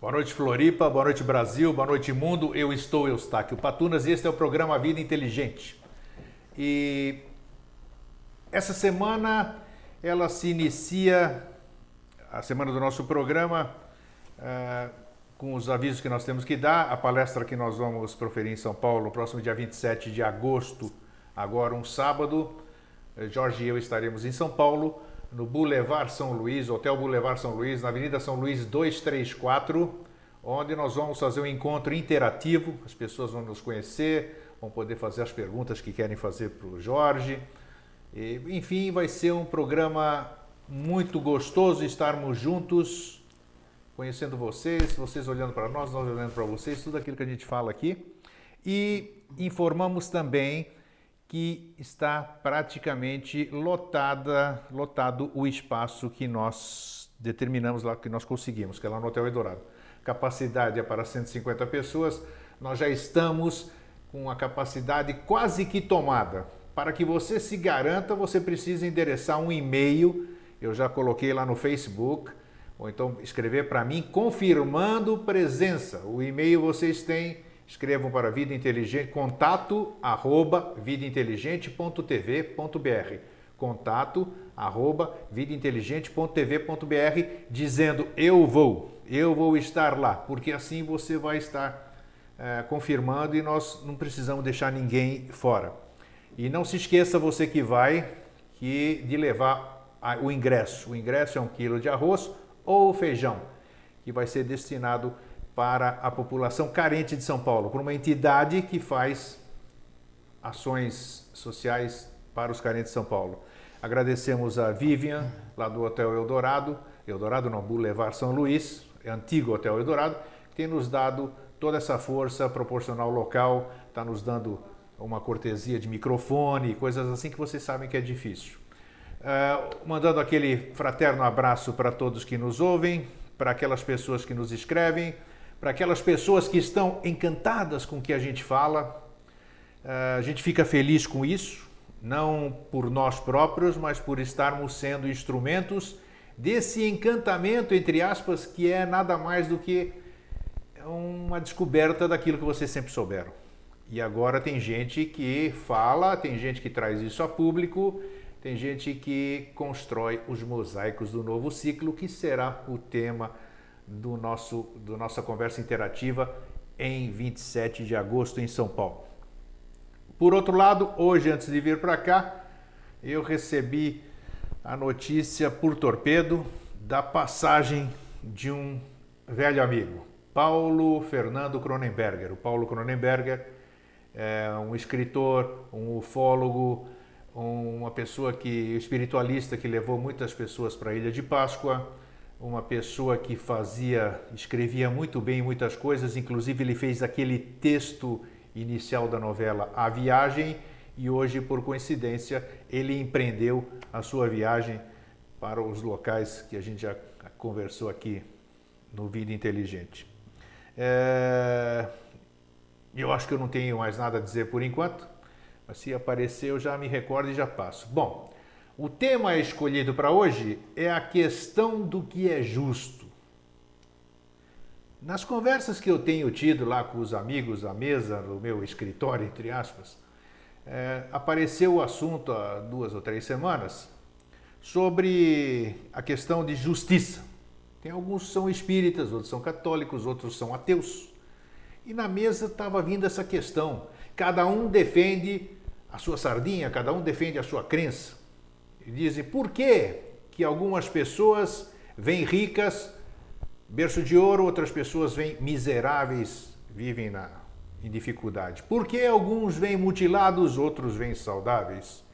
Boa noite, Floripa, boa noite, Brasil, boa noite, mundo. Eu estou Eustáquio Patunas e este é o programa Vida Inteligente. E essa semana, ela se inicia, a semana do nosso programa, com os avisos que nós temos que dar. A palestra que nós vamos proferir em São Paulo, no próximo dia 27 de agosto, agora um sábado. Jorge e eu estaremos em São Paulo, no Boulevard São Luís, Hotel Boulevard São Luís, na Avenida São Luís 234, onde nós vamos fazer um encontro interativo. As pessoas vão nos conhecer, vão poder fazer as perguntas que querem fazer para o Jorge. E, enfim, vai ser um programa muito gostoso estarmos juntos, conhecendo vocês olhando para nós olhando para vocês, tudo aquilo que a gente fala aqui. E informamos também que está praticamente lotado o espaço que nós determinamos lá, que nós conseguimos, que é lá no Hotel Eldorado. Capacidade é para 150 pessoas, nós já estamos com a capacidade quase que tomada. Para que você se garanta, você precisa endereçar um e-mail, eu já coloquei lá no Facebook, ou então escrever para mim, confirmando presença. O e-mail vocês têm. Escrevam para Vida Inteligente, contato@vidainteligente.tv.br, contato@vidainteligente.tv.br, dizendo eu vou estar lá, porque assim você vai estar confirmando e nós não precisamos deixar ninguém fora. E não se esqueça, você que vai, de levar o ingresso. O ingresso é 1 quilo de arroz ou feijão, que vai ser destinado para a população carente de São Paulo, por uma entidade que faz ações sociais para os carentes de São Paulo. Agradecemos a Vivian, lá do Hotel Eldorado, Boulevard São Luís, é antigo Hotel Eldorado, que tem nos dado toda essa força proporcional local, está nos dando uma cortesia de microfone, coisas assim que vocês sabem que é difícil. Mandando aquele fraterno abraço para todos que nos ouvem, para aquelas pessoas que nos escrevem, para aquelas pessoas que estão encantadas com o que a gente fala. A gente fica feliz com isso, não por nós próprios, mas por estarmos sendo instrumentos desse encantamento, entre aspas, que é nada mais do que uma descoberta daquilo que vocês sempre souberam. E agora tem gente que fala, tem gente que traz isso a público, tem gente que constrói os mosaicos do novo ciclo, que será o tema do nossa conversa interativa em 27 de agosto em São Paulo. Por outro lado, hoje, antes de vir para cá, eu recebi a notícia por torpedo da passagem de um velho amigo, Paulo Fernando Cronenberger. O Paulo Cronenberger é um escritor, um ufólogo, uma pessoa espiritualista que levou muitas pessoas para a Ilha de Páscoa, uma pessoa que escrevia muito bem muitas coisas, inclusive ele fez aquele texto inicial da novela A Viagem, e hoje, por coincidência, ele empreendeu a sua viagem para os locais que a gente já conversou aqui no Vida Inteligente. Eu acho que eu não tenho mais nada a dizer por enquanto, mas se aparecer eu já me recordo e já passo. Bom, o tema escolhido para hoje é a questão do que é justo. Nas conversas que eu tenho tido lá com os amigos à mesa, no meu escritório, entre aspas, apareceu o assunto há 2 ou 3 semanas sobre a questão de justiça. Tem alguns que são espíritas, outros são católicos, outros são ateus. E na mesa estava vindo essa questão. Cada um defende a sua sardinha, cada um defende a sua crença. E dizem, por que algumas pessoas vêm ricas, berço de ouro, outras pessoas vêm miseráveis, vivem em dificuldade? Por que alguns vêm mutilados, outros vêm saudáveis?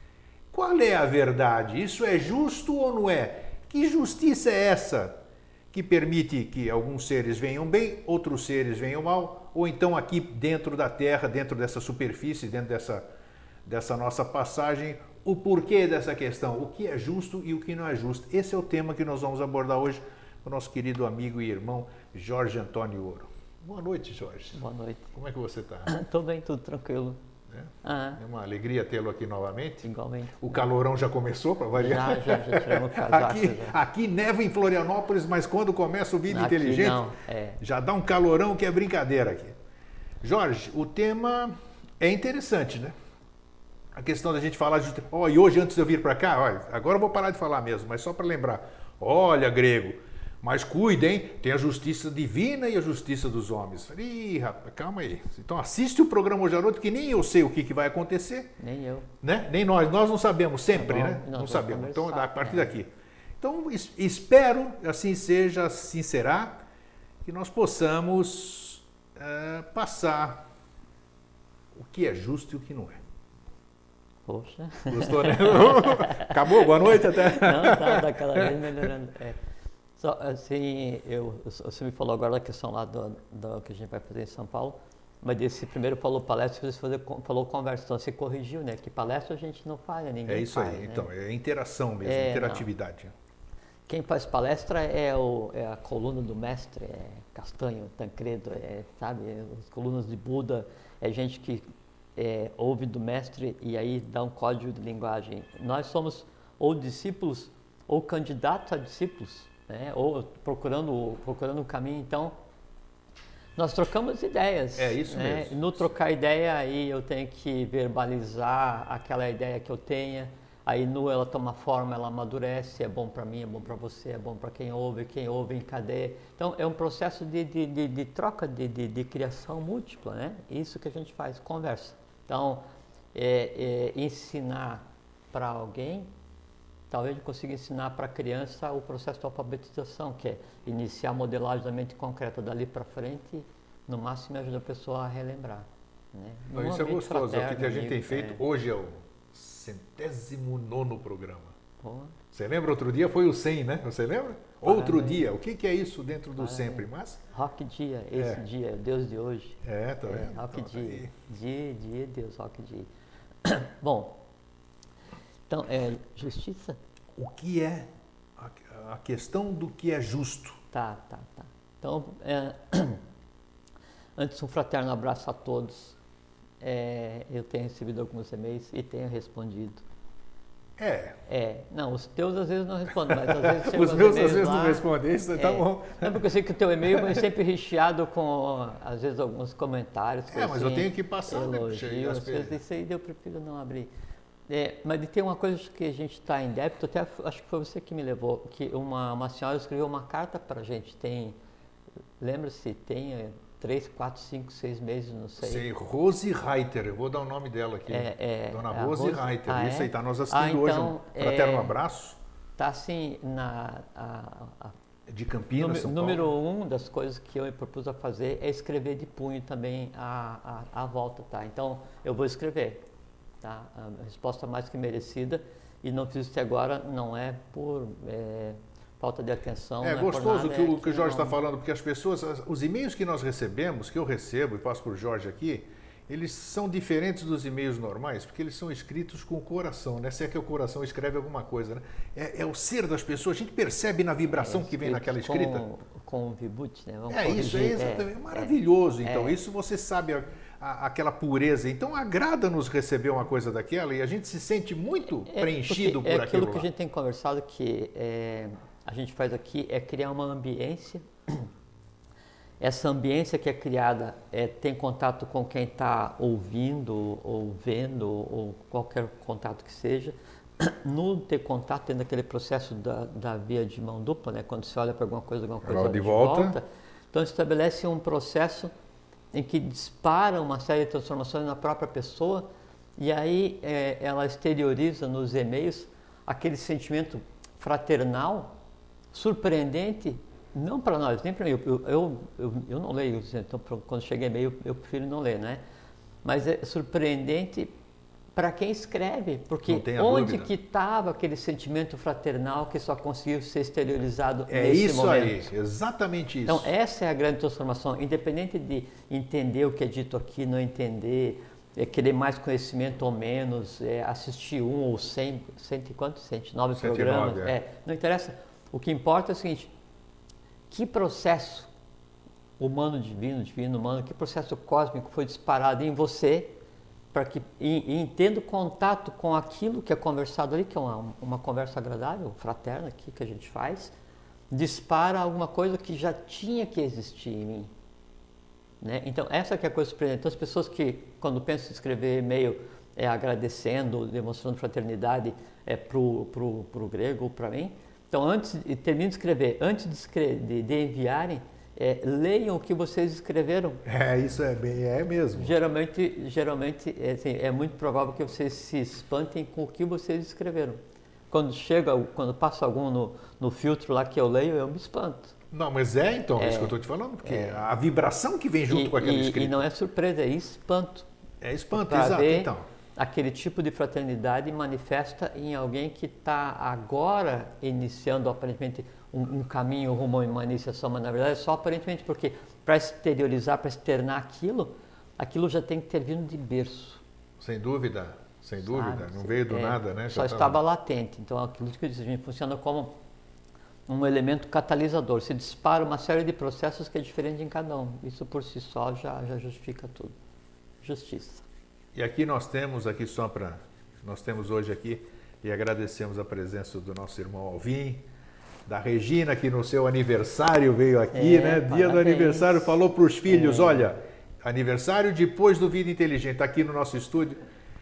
Qual é a verdade? Isso é justo ou não é? Que justiça é essa que permite que alguns seres venham bem, outros seres venham mal, ou então aqui dentro da Terra, dentro dessa superfície, dentro dessa nossa passagem, o porquê dessa questão, o que é justo e o que não é justo? Esse é o tema que nós vamos abordar hoje com o nosso querido amigo e irmão Jorge Antônio Ouro. Boa noite, Jorge. Boa noite. Como é que você está? Estou bem, tudo tranquilo. Né? Ah, É uma alegria tê-lo aqui novamente. igualmente. O calorão já começou, para variar. Já tiramos o casaco. Aqui neva em Florianópolis, mas quando começa o Vida Aqui Inteligente, não, já dá um calorão que é brincadeira aqui. Jorge, o tema é interessante, né? A questão da gente falar de... e hoje, antes de eu vir para cá, agora eu vou parar de falar mesmo, mas só para lembrar. Olha, grego, mas cuida, hein? Tem a justiça divina e a justiça dos homens. Ih, rapaz, calma aí. Então assiste o programa hoje à noite, que nem eu sei o que vai acontecer. Nem eu. Né? Nem nós não sabemos sempre, Tá bom, né? nós Não sabemos. Então, conversar, a partir daqui. Então, espero, assim seja, assim será, que nós possamos passar o que é justo e o que não é. Poxa. Gostou, né? Acabou? Boa noite até. Não, tá cada vez melhorando. Só, assim, você me falou agora da questão lá do que a gente vai fazer em São Paulo, mas esse primeiro falou palestra, você falou conversa, então você corrigiu, né? Que palestra a gente não faz, ninguém faz. É isso aí, né? então, é interação mesmo, interatividade. Não. Quem faz palestra é a coluna do mestre, é Castanho, Tancredo, sabe? As colunas de Buda, é gente que ouve do mestre e aí dá um código de linguagem. Nós somos ou discípulos ou candidatos a discípulos, né? Ou procurando um caminho. Então, nós trocamos ideias. É isso mesmo. No trocar ideia, aí eu tenho que verbalizar aquela ideia que eu tenha. Aí ela toma forma, ela amadurece, é bom para mim, é bom para você, é bom para quem ouve encadeia. Então é um processo de troca, de criação múltipla, né? Isso que a gente faz, conversa. Então, ensinar para alguém, talvez eu consiga ensinar para a criança o processo de alfabetização, que é iniciar a modelagem da mente concreta dali para frente, no máximo ajuda a pessoa a relembrar. Né? Isso é gostoso, é o que a gente tem amigo, feito. Hoje é o 109º programa. Pô. Você lembra? Outro dia foi o 100, né? Você lembra? Outro dia. O que é isso dentro do sempre? Mas... Rock dia, esse dia, Deus de hoje. Tá vendo? Rock então, dia. Dia, Deus, rock dia. Bom, então, justiça? O que é a questão do que é justo? Tá. Então, antes um fraterno abraço a todos. Eu tenho recebido alguns e-mails e tenho respondido. Não, os teus às vezes não respondem, mas às vezes chegam os meus às vezes lá, não respondem, isso tá bom. Não, porque eu sei que o teu e-mail é sempre recheado com, às vezes, alguns comentários. Mas assim, eu tenho que passar, elogios, às vezes isso aí eu prefiro não abrir. Mas tem uma coisa que a gente está em débito, até acho que foi você que me levou, que uma senhora escreveu uma carta para a gente, lembra-se, tem 3, 4, 5, 6 meses, não sei. Sei, Rose Reiter, eu vou dar o nome dela aqui. Dona Rose Reiter, isso aí, está nos assistindo hoje, um fraterno abraço. Está assim, de Campinas, São Paulo. Número 1 das coisas que eu me propus a fazer é escrever de punho também a volta, tá? Então, eu vou escrever, tá? A resposta mais que merecida, e não fiz isso até agora, não é por... falta de atenção. É gostoso o que o Jorge está falando, porque as pessoas, os e-mails que nós recebemos, que eu recebo e passo para o Jorge aqui, eles são diferentes dos e-mails normais, porque eles são escritos com o coração, né? Se é que o coração escreve alguma coisa, né? É o ser das pessoas, a gente percebe na vibração que vem naquela escrita. Com o vibut, né? Isso é exatamente maravilhoso. Então, isso você sabe aquela pureza. Então, agrada-nos receber uma coisa daquela e a gente se sente muito preenchido por aquilo. É aquilo que a gente tem conversado que a gente faz aqui é criar uma ambiência. Essa ambiência que é criada tem contato com quem está ouvindo ou vendo ou qualquer contato que seja. No ter contato, tendo aquele processo da via de mão dupla, né? Quando você olha para alguma coisa de volta. Então estabelece um processo em que dispara uma série de transformações na própria pessoa e aí ela exterioriza nos e-mails aquele sentimento fraternal, surpreendente, não para nós, nem para mim, eu não leio, então quando chega e-mail eu prefiro não ler, né? Mas é surpreendente para quem escreve, porque onde que estava aquele sentimento fraternal que só conseguiu ser exteriorizado nesse momento? É isso aí, exatamente isso. Então essa é a grande transformação, independente de entender o que é dito aqui, não entender, querer mais conhecimento ou menos, assistir 1 ou 100 e quantos? 109 programas, não interessa. O que importa é o seguinte, que processo humano, divino, humano, que processo cósmico foi disparado em você para que, e tendo contato com aquilo que é conversado ali, que é uma conversa agradável, fraterna aqui que a gente faz, dispara alguma coisa que já tinha que existir em mim. Né? Então, essa que é a coisa surpreendente. Então, as pessoas que, quando pensam em escrever e-mail agradecendo, demonstrando fraternidade para o grego ou para mim, então, terminem de escrever, antes de enviarem, leiam o que vocês escreveram. Isso é mesmo. Geralmente assim, é muito provável que vocês se espantem com o que vocês escreveram. Quando passa algum no filtro lá que eu leio, eu me espanto. Não, mas isso que eu estou te falando, porque a vibração que vem junto com aquela escrita. E não é surpresa, é espanto. É espanto, exato, então. Aquele tipo de fraternidade manifesta em alguém que está agora iniciando aparentemente um caminho rumo a uma iniciação, mas na verdade é só aparentemente, porque para exteriorizar, para externar aquilo já tem que ter vindo de berço. Sem dúvida, não veio do nada, né? Só estava latente, então aquilo que eu disse, a gente funciona como um elemento catalisador, se dispara uma série de processos que é diferente em cada um, isso por si só já justifica tudo. Justiça. E aqui nós temos hoje aqui, e agradecemos a presença do nosso irmão Alvim, da Regina, que no seu aniversário veio aqui, né? Dia parabéns. Do aniversário, falou para os filhos, olha, aniversário depois do Vida Inteligente, está aqui no nosso estúdio.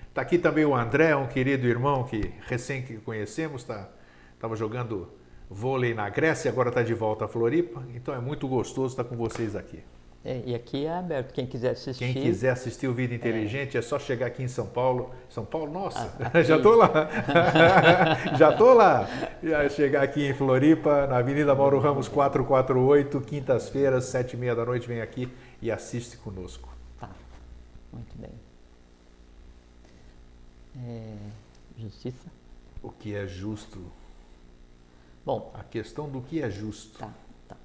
Está aqui também o André, um querido irmão que recém que conhecemos, estava jogando vôlei na Grécia, agora está de volta a Floripa, então é muito gostoso estar com vocês aqui. E aqui é aberto, quem quiser assistir o Vida Inteligente é só chegar aqui em São Paulo. São Paulo, nossa, aqui. já estou lá. Já estou lá. Já chegar aqui em Floripa, na Avenida Mauro Ramos 448, quintas-feiras, 7h30 da noite, vem aqui e assiste conosco. Tá, muito bem. Justiça? O que é justo? Bom, a questão do que é justo. Tá.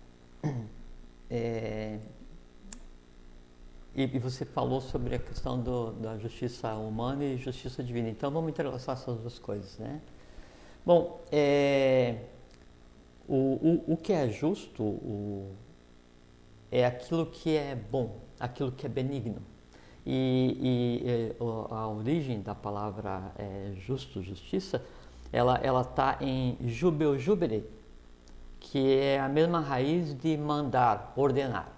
E você falou sobre a questão da justiça humana e justiça divina. Então vamos entrelaçar essas duas coisas, né? Bom, o que é justo é aquilo que é bom, aquilo que é benigno. E a origem da palavra justo, justiça, ela está em jubere, que é a mesma raiz de mandar, ordenar,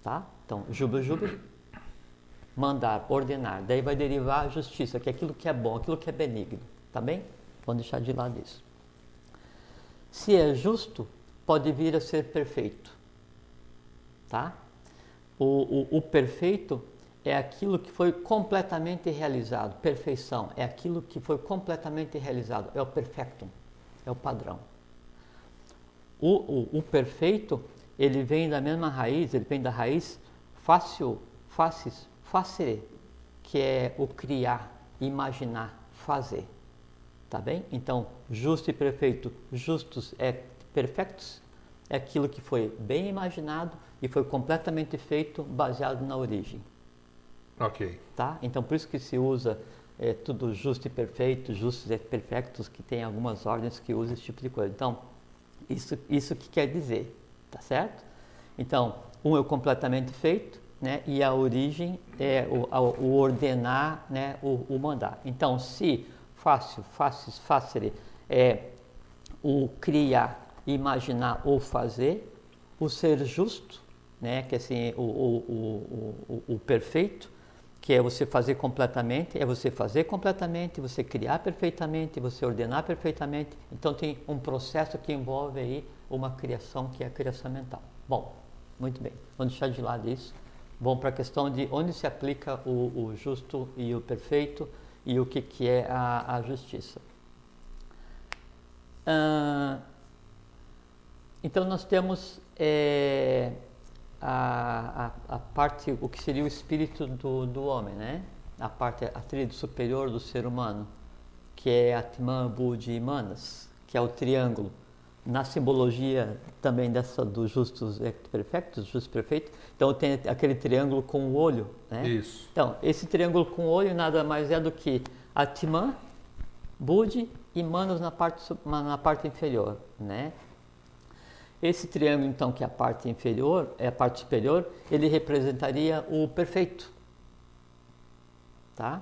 tá? Então, jubere, mandar, ordenar. Daí vai derivar a justiça, que é aquilo que é bom, aquilo que é benigno, tá bem? Vamos deixar de lado isso. Se é justo, pode vir a ser perfeito, tá? O perfeito é aquilo que foi completamente realizado. Perfeição é aquilo que foi completamente realizado. É o perfectum, é o padrão. O perfeito, ele vem da mesma raiz, ele vem da raiz facere, que é o criar, imaginar, fazer. Tá bem? Então, justo e perfeito, justus é perfectus, é aquilo que foi bem imaginado e foi completamente feito baseado na origem. Ok. Tá? Então, por isso que se usa tudo justo e perfeito, justus e perfectus, que tem algumas ordens que usam esse tipo de coisa. Então, isso que quer dizer, tá certo? Então, um é o completamente feito, né? E a origem é o ordenar, né? O mandar. Então, se facere é o criar, imaginar ou fazer, o ser justo, né? Que assim, o perfeito, que é você fazer completamente, você criar perfeitamente, você ordenar perfeitamente. Então tem um processo que envolve aí uma criação, que é a criação mental. Bom, muito bem, vamos deixar de lado isso. Vamos para a questão de onde se aplica o justo e o perfeito e o que é a justiça. Então nós temos a parte, o que seria o espírito do homem, né? A tríade superior do ser humano, que é Atman, Buddhi e Manas, que é o triângulo. Na simbologia também dos justos perfeitos, justos perfeitos, então tem aquele triângulo com o olho, né? Isso. Então, esse triângulo com o olho nada mais é do que Atman, Buddhi e Manas na parte inferior, né? Esse triângulo, então, que é a parte inferior, é a parte superior, ele representaria o perfeito, tá?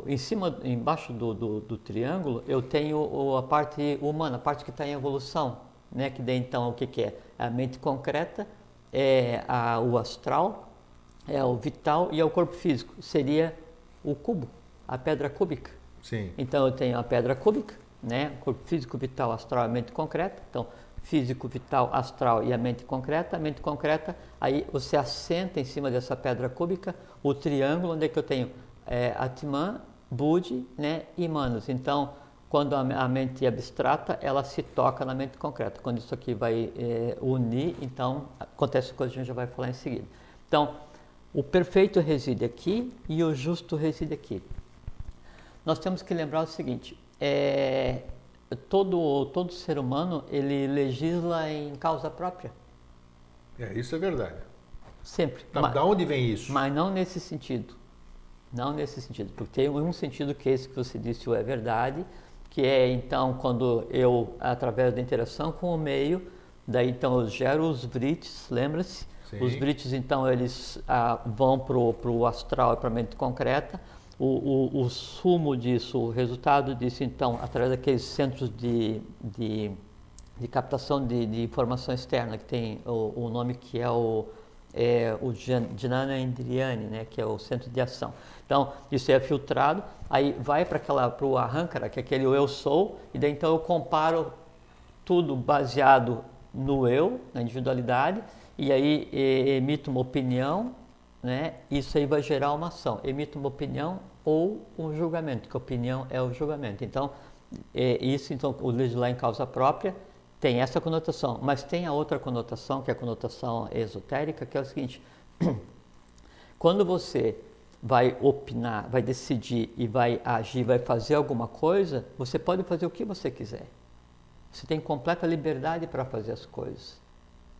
Em cima, embaixo do triângulo, eu tenho a parte humana, a parte que está em evolução, né? Que daí então o que é? A mente concreta, o astral, é o vital e é o corpo físico. Seria o cubo, a pedra cúbica. Sim. Então eu tenho a pedra cúbica, né? Corpo físico, vital, astral e mente concreta. Então, físico, vital, astral e a mente concreta. A mente concreta, aí você assenta em cima dessa pedra cúbica o triângulo, onde é que eu tenho Atman, Budi, né? E Manas. Então, quando a mente abstrata, ela se toca na mente concreta. Quando isso aqui vai unir, então acontece coisa que a gente já vai falar em seguida. Então, o perfeito reside aqui e o justo reside aqui. Nós temos que lembrar o seguinte, todo ser humano, ele legisla em causa própria. Isso é verdade. Sempre. Da onde vem isso? Mas não nesse sentido. Não nesse sentido. Porque tem um sentido que esse que você disse é verdade, que é então quando eu, através da interação com o meio, daí então eu gero os vritis, lembra-se? Os vritis então eles vão para o astral e para a mente concreta. O sumo disso, o resultado disso então, através daqueles centros de captação de informação externa, que tem o nome que é o Jnana Indriyani, né, que é o centro de ação. Então, isso é filtrado, aí vai para o Ahankara, que é aquele eu sou, e daí então eu comparo tudo baseado no eu, na individualidade, e aí emito uma opinião, né, isso aí vai gerar uma ação. Emito uma opinião ou um julgamento, que a opinião é o julgamento. Então, então o legislar em causa própria tem essa conotação, mas tem a outra conotação, que é a conotação esotérica, que é o seguinte: quando você vai opinar, vai decidir e vai agir, vai fazer alguma coisa, você pode fazer o que você quiser. Você tem completa liberdade para fazer as coisas,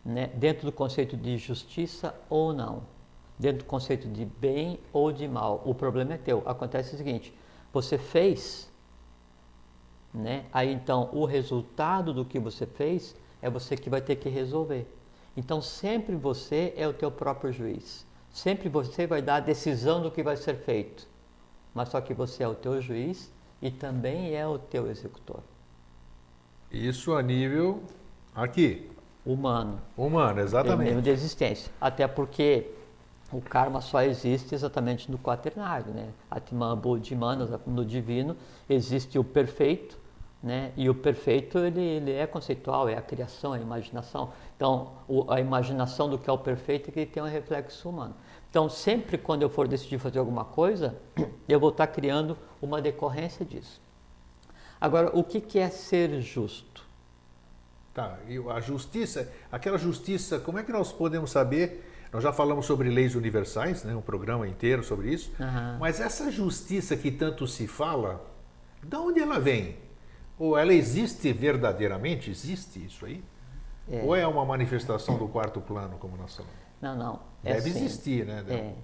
né? Dentro do conceito de justiça ou não, dentro do conceito de bem ou de mal. O problema é teu. Acontece o seguinte: você fez, né? Aí então o resultado do que você fez é você que vai ter que resolver. Então sempre você é o teu próprio juiz. Sempre você vai dar a decisão do que vai ser feito. Mas só que você é o teu juiz e também é o teu executor. Isso a nível aqui. Humano. Humano, exatamente. Nível de existência. Até porque o karma só existe exatamente no quaternário, né? Atman, Bodhi, Manas, no divino, existe o perfeito, né? E o perfeito, ele é conceitual, é a criação, é a imaginação. Então, a imaginação do que é o perfeito é que ele tem um reflexo humano. Então, sempre quando eu for decidir fazer alguma coisa, eu vou estar criando uma decorrência disso. Agora, o que é ser justo? Tá, e a justiça, aquela justiça, como é que nós podemos saber? Nós já falamos sobre leis universais, né, um programa inteiro sobre isso, mas essa justiça que tanto se fala, de onde ela vem? Ou ela existe verdadeiramente? Existe isso aí? Ou é uma manifestação do quarto plano, como nós falamos? Não. Deve existir, né?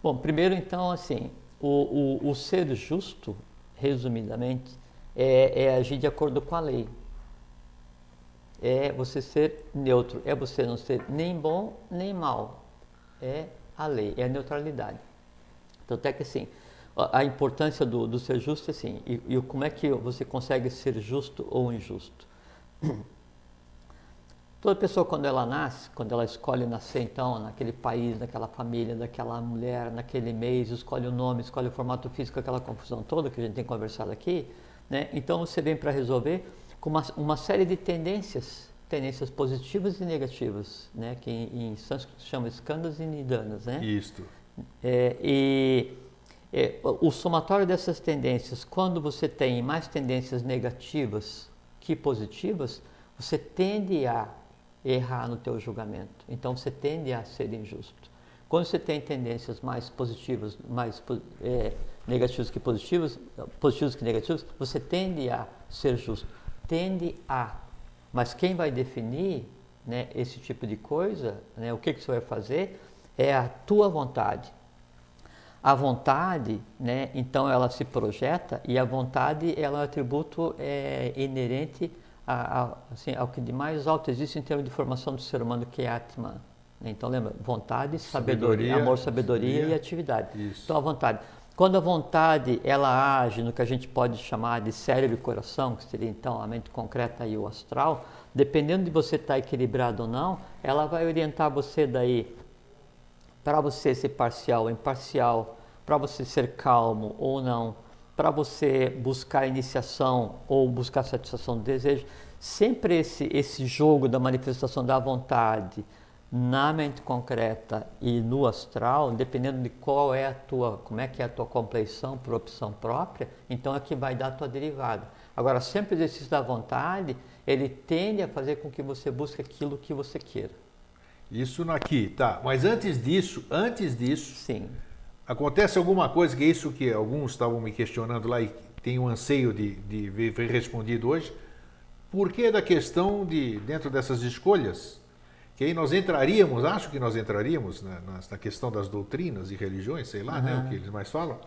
Bom, primeiro então, assim, o ser justo, resumidamente, é agir de acordo com a lei. É você ser neutro, é você não ser nem bom nem mal. É a lei, é a neutralidade. Então, até que assim, a importância do ser justo é assim, e como é que você consegue ser justo ou injusto? Toda pessoa, quando ela nasce, quando ela escolhe nascer, então, naquele país, naquela família, daquela mulher, naquele mês, escolhe o nome, escolhe o formato físico, aquela confusão toda que a gente tem conversado aqui, né? Então, você vem para resolver com uma série de tendências positivas e negativas, né? Que em sânscrito se chama skandhas e nidanas, né? Isto. O somatório dessas tendências, quando você tem mais tendências negativas que positivas, você tende a errar no teu julgamento. Então você tende a ser injusto. Quando você tem tendências mais positivas, mais negativas que positivas que negativas, você tende a ser justo. Tende a. Mas quem vai definir, né, esse tipo de coisa, né, o que você vai fazer, é a tua vontade. A vontade, né, então ela se projeta, e a vontade ela é um atributo inerente assim, ao que de mais alto existe em termos de formação do ser humano, que é Atman. Então lembra, vontade, sabedoria, amor, sabedoria e atividade. Isso. Então a vontade. Quando a vontade ela age no que a gente pode chamar de cérebro e coração, que seria então a mente concreta e o astral, dependendo de você estar equilibrado ou não, ela vai orientar você daí para você ser parcial ou imparcial, para você ser calmo ou não, para você buscar iniciação ou buscar satisfação do desejo. Sempre esse jogo da manifestação da vontade na mente concreta e no astral, dependendo de qual é a tua, como é que é a tua compleição por opção própria, então é que vai dar a tua derivada. Agora, sempre o exercício da vontade, ele tende a fazer com que você busque aquilo que você queira. Isso aqui, tá. Mas antes disso, sim, acontece alguma coisa, que é isso que alguns estavam me questionando lá e tem um anseio de ver respondido hoje. Por que da questão de, dentro dessas escolhas, que aí nós entraríamos, acho que nós entraríamos na questão das doutrinas e religiões, sei lá, né, o que eles mais falam.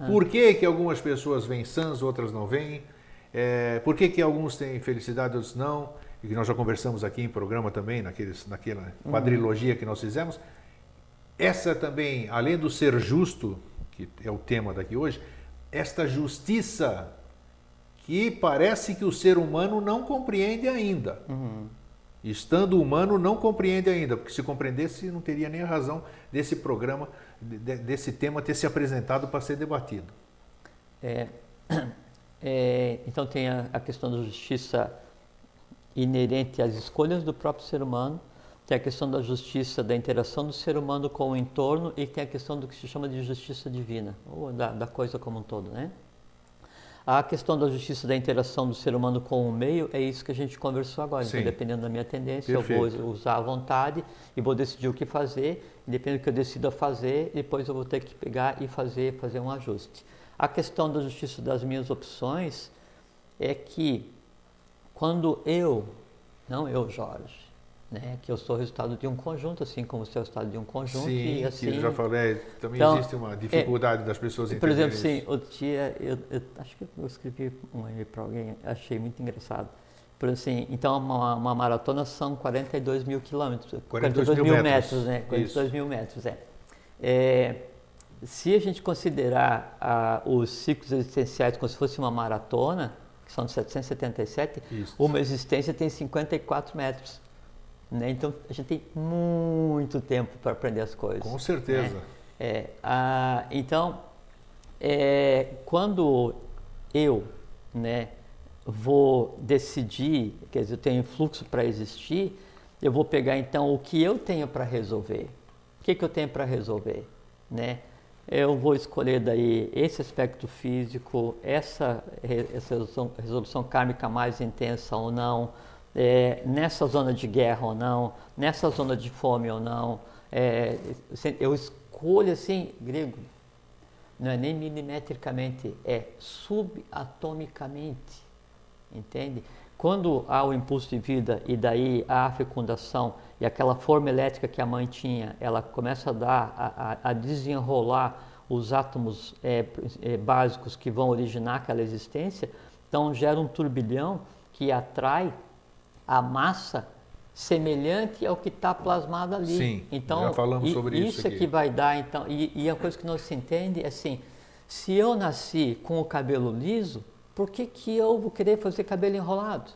Por que algumas pessoas vêm sãs, outras não vêm? Por que alguns têm felicidade, outros não? E que nós já conversamos aqui em programa também, naquela quadrilogia que nós fizemos. Essa também, além do ser justo, que é o tema daqui hoje, esta justiça que parece que o ser humano não compreende ainda. Estando humano, não compreende ainda, porque se compreendesse, não teria nem a razão desse programa, desse tema ter se apresentado para ser debatido. Então tem a questão da justiça inerente às escolhas do próprio ser humano, tem a questão da justiça da interação do ser humano com o entorno e tem a questão do que se chama de justiça divina, ou da coisa como um todo, né? A questão da justiça da interação do ser humano com o meio é isso que a gente conversou agora. Então, dependendo da minha tendência, perfeito, eu vou usar a vontade e vou decidir o que fazer. E dependendo do que eu decido fazer, depois eu vou ter que pegar e fazer um ajuste. A questão da justiça das minhas opções é que quando não eu, Jorge, né, que eu sou resultado de um conjunto, assim como você é o resultado de um conjunto. Sim, e assim, que eu já falei, também então, existe uma dificuldade das pessoas entenderem. Por exemplo, sim, outro dia, eu acho que eu escrevi um e-mail para alguém, achei muito engraçado. Por assim, então, uma maratona são 42 mil quilômetros, 42 mil metros, né? 42 mil metros, se a gente considerar os ciclos existenciais como se fosse uma maratona, que são de 777, uma existência tem 54 metros. Né? Então, a gente tem muito tempo para aprender as coisas. Com certeza. Né? Então, quando eu, né, vou decidir, quer dizer, eu tenho fluxo para existir, eu vou pegar, então, o que eu tenho para resolver. O que eu tenho para resolver? Né? Eu vou escolher daí esse aspecto físico, essa resolução kármica mais intensa ou não, nessa zona de guerra ou não, nessa zona de fome ou não. Eu escolho assim, grego, não é nem milimetricamente, é subatomicamente, entende? Quando há o impulso de vida e daí há a fecundação e aquela forma elétrica que a mãe tinha, ela começa a desenrolar os átomos básicos que vão originar aquela existência, então gera um turbilhão que atrai a massa semelhante ao que está plasmado ali. Sim, então, já falamos sobre isso aqui. Isso que vai dar, então, e a coisa que não se entende é assim, se eu nasci com o cabelo liso, por que eu vou querer fazer cabelo enrolado?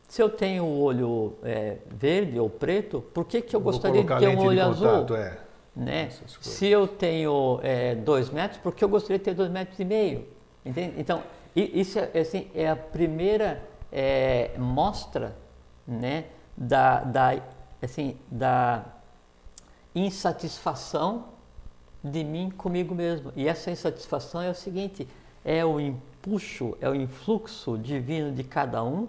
Se eu tenho o olho verde ou preto, por que eu gostaria de ter um olho azul? Né? Se eu tenho 2 metros, por que eu gostaria de ter 2,5 metros? Entende? Então, isso é a primeira mostra, né, da insatisfação de mim comigo mesmo. E essa insatisfação é o seguinte, é o empuxo, é o influxo divino de cada um,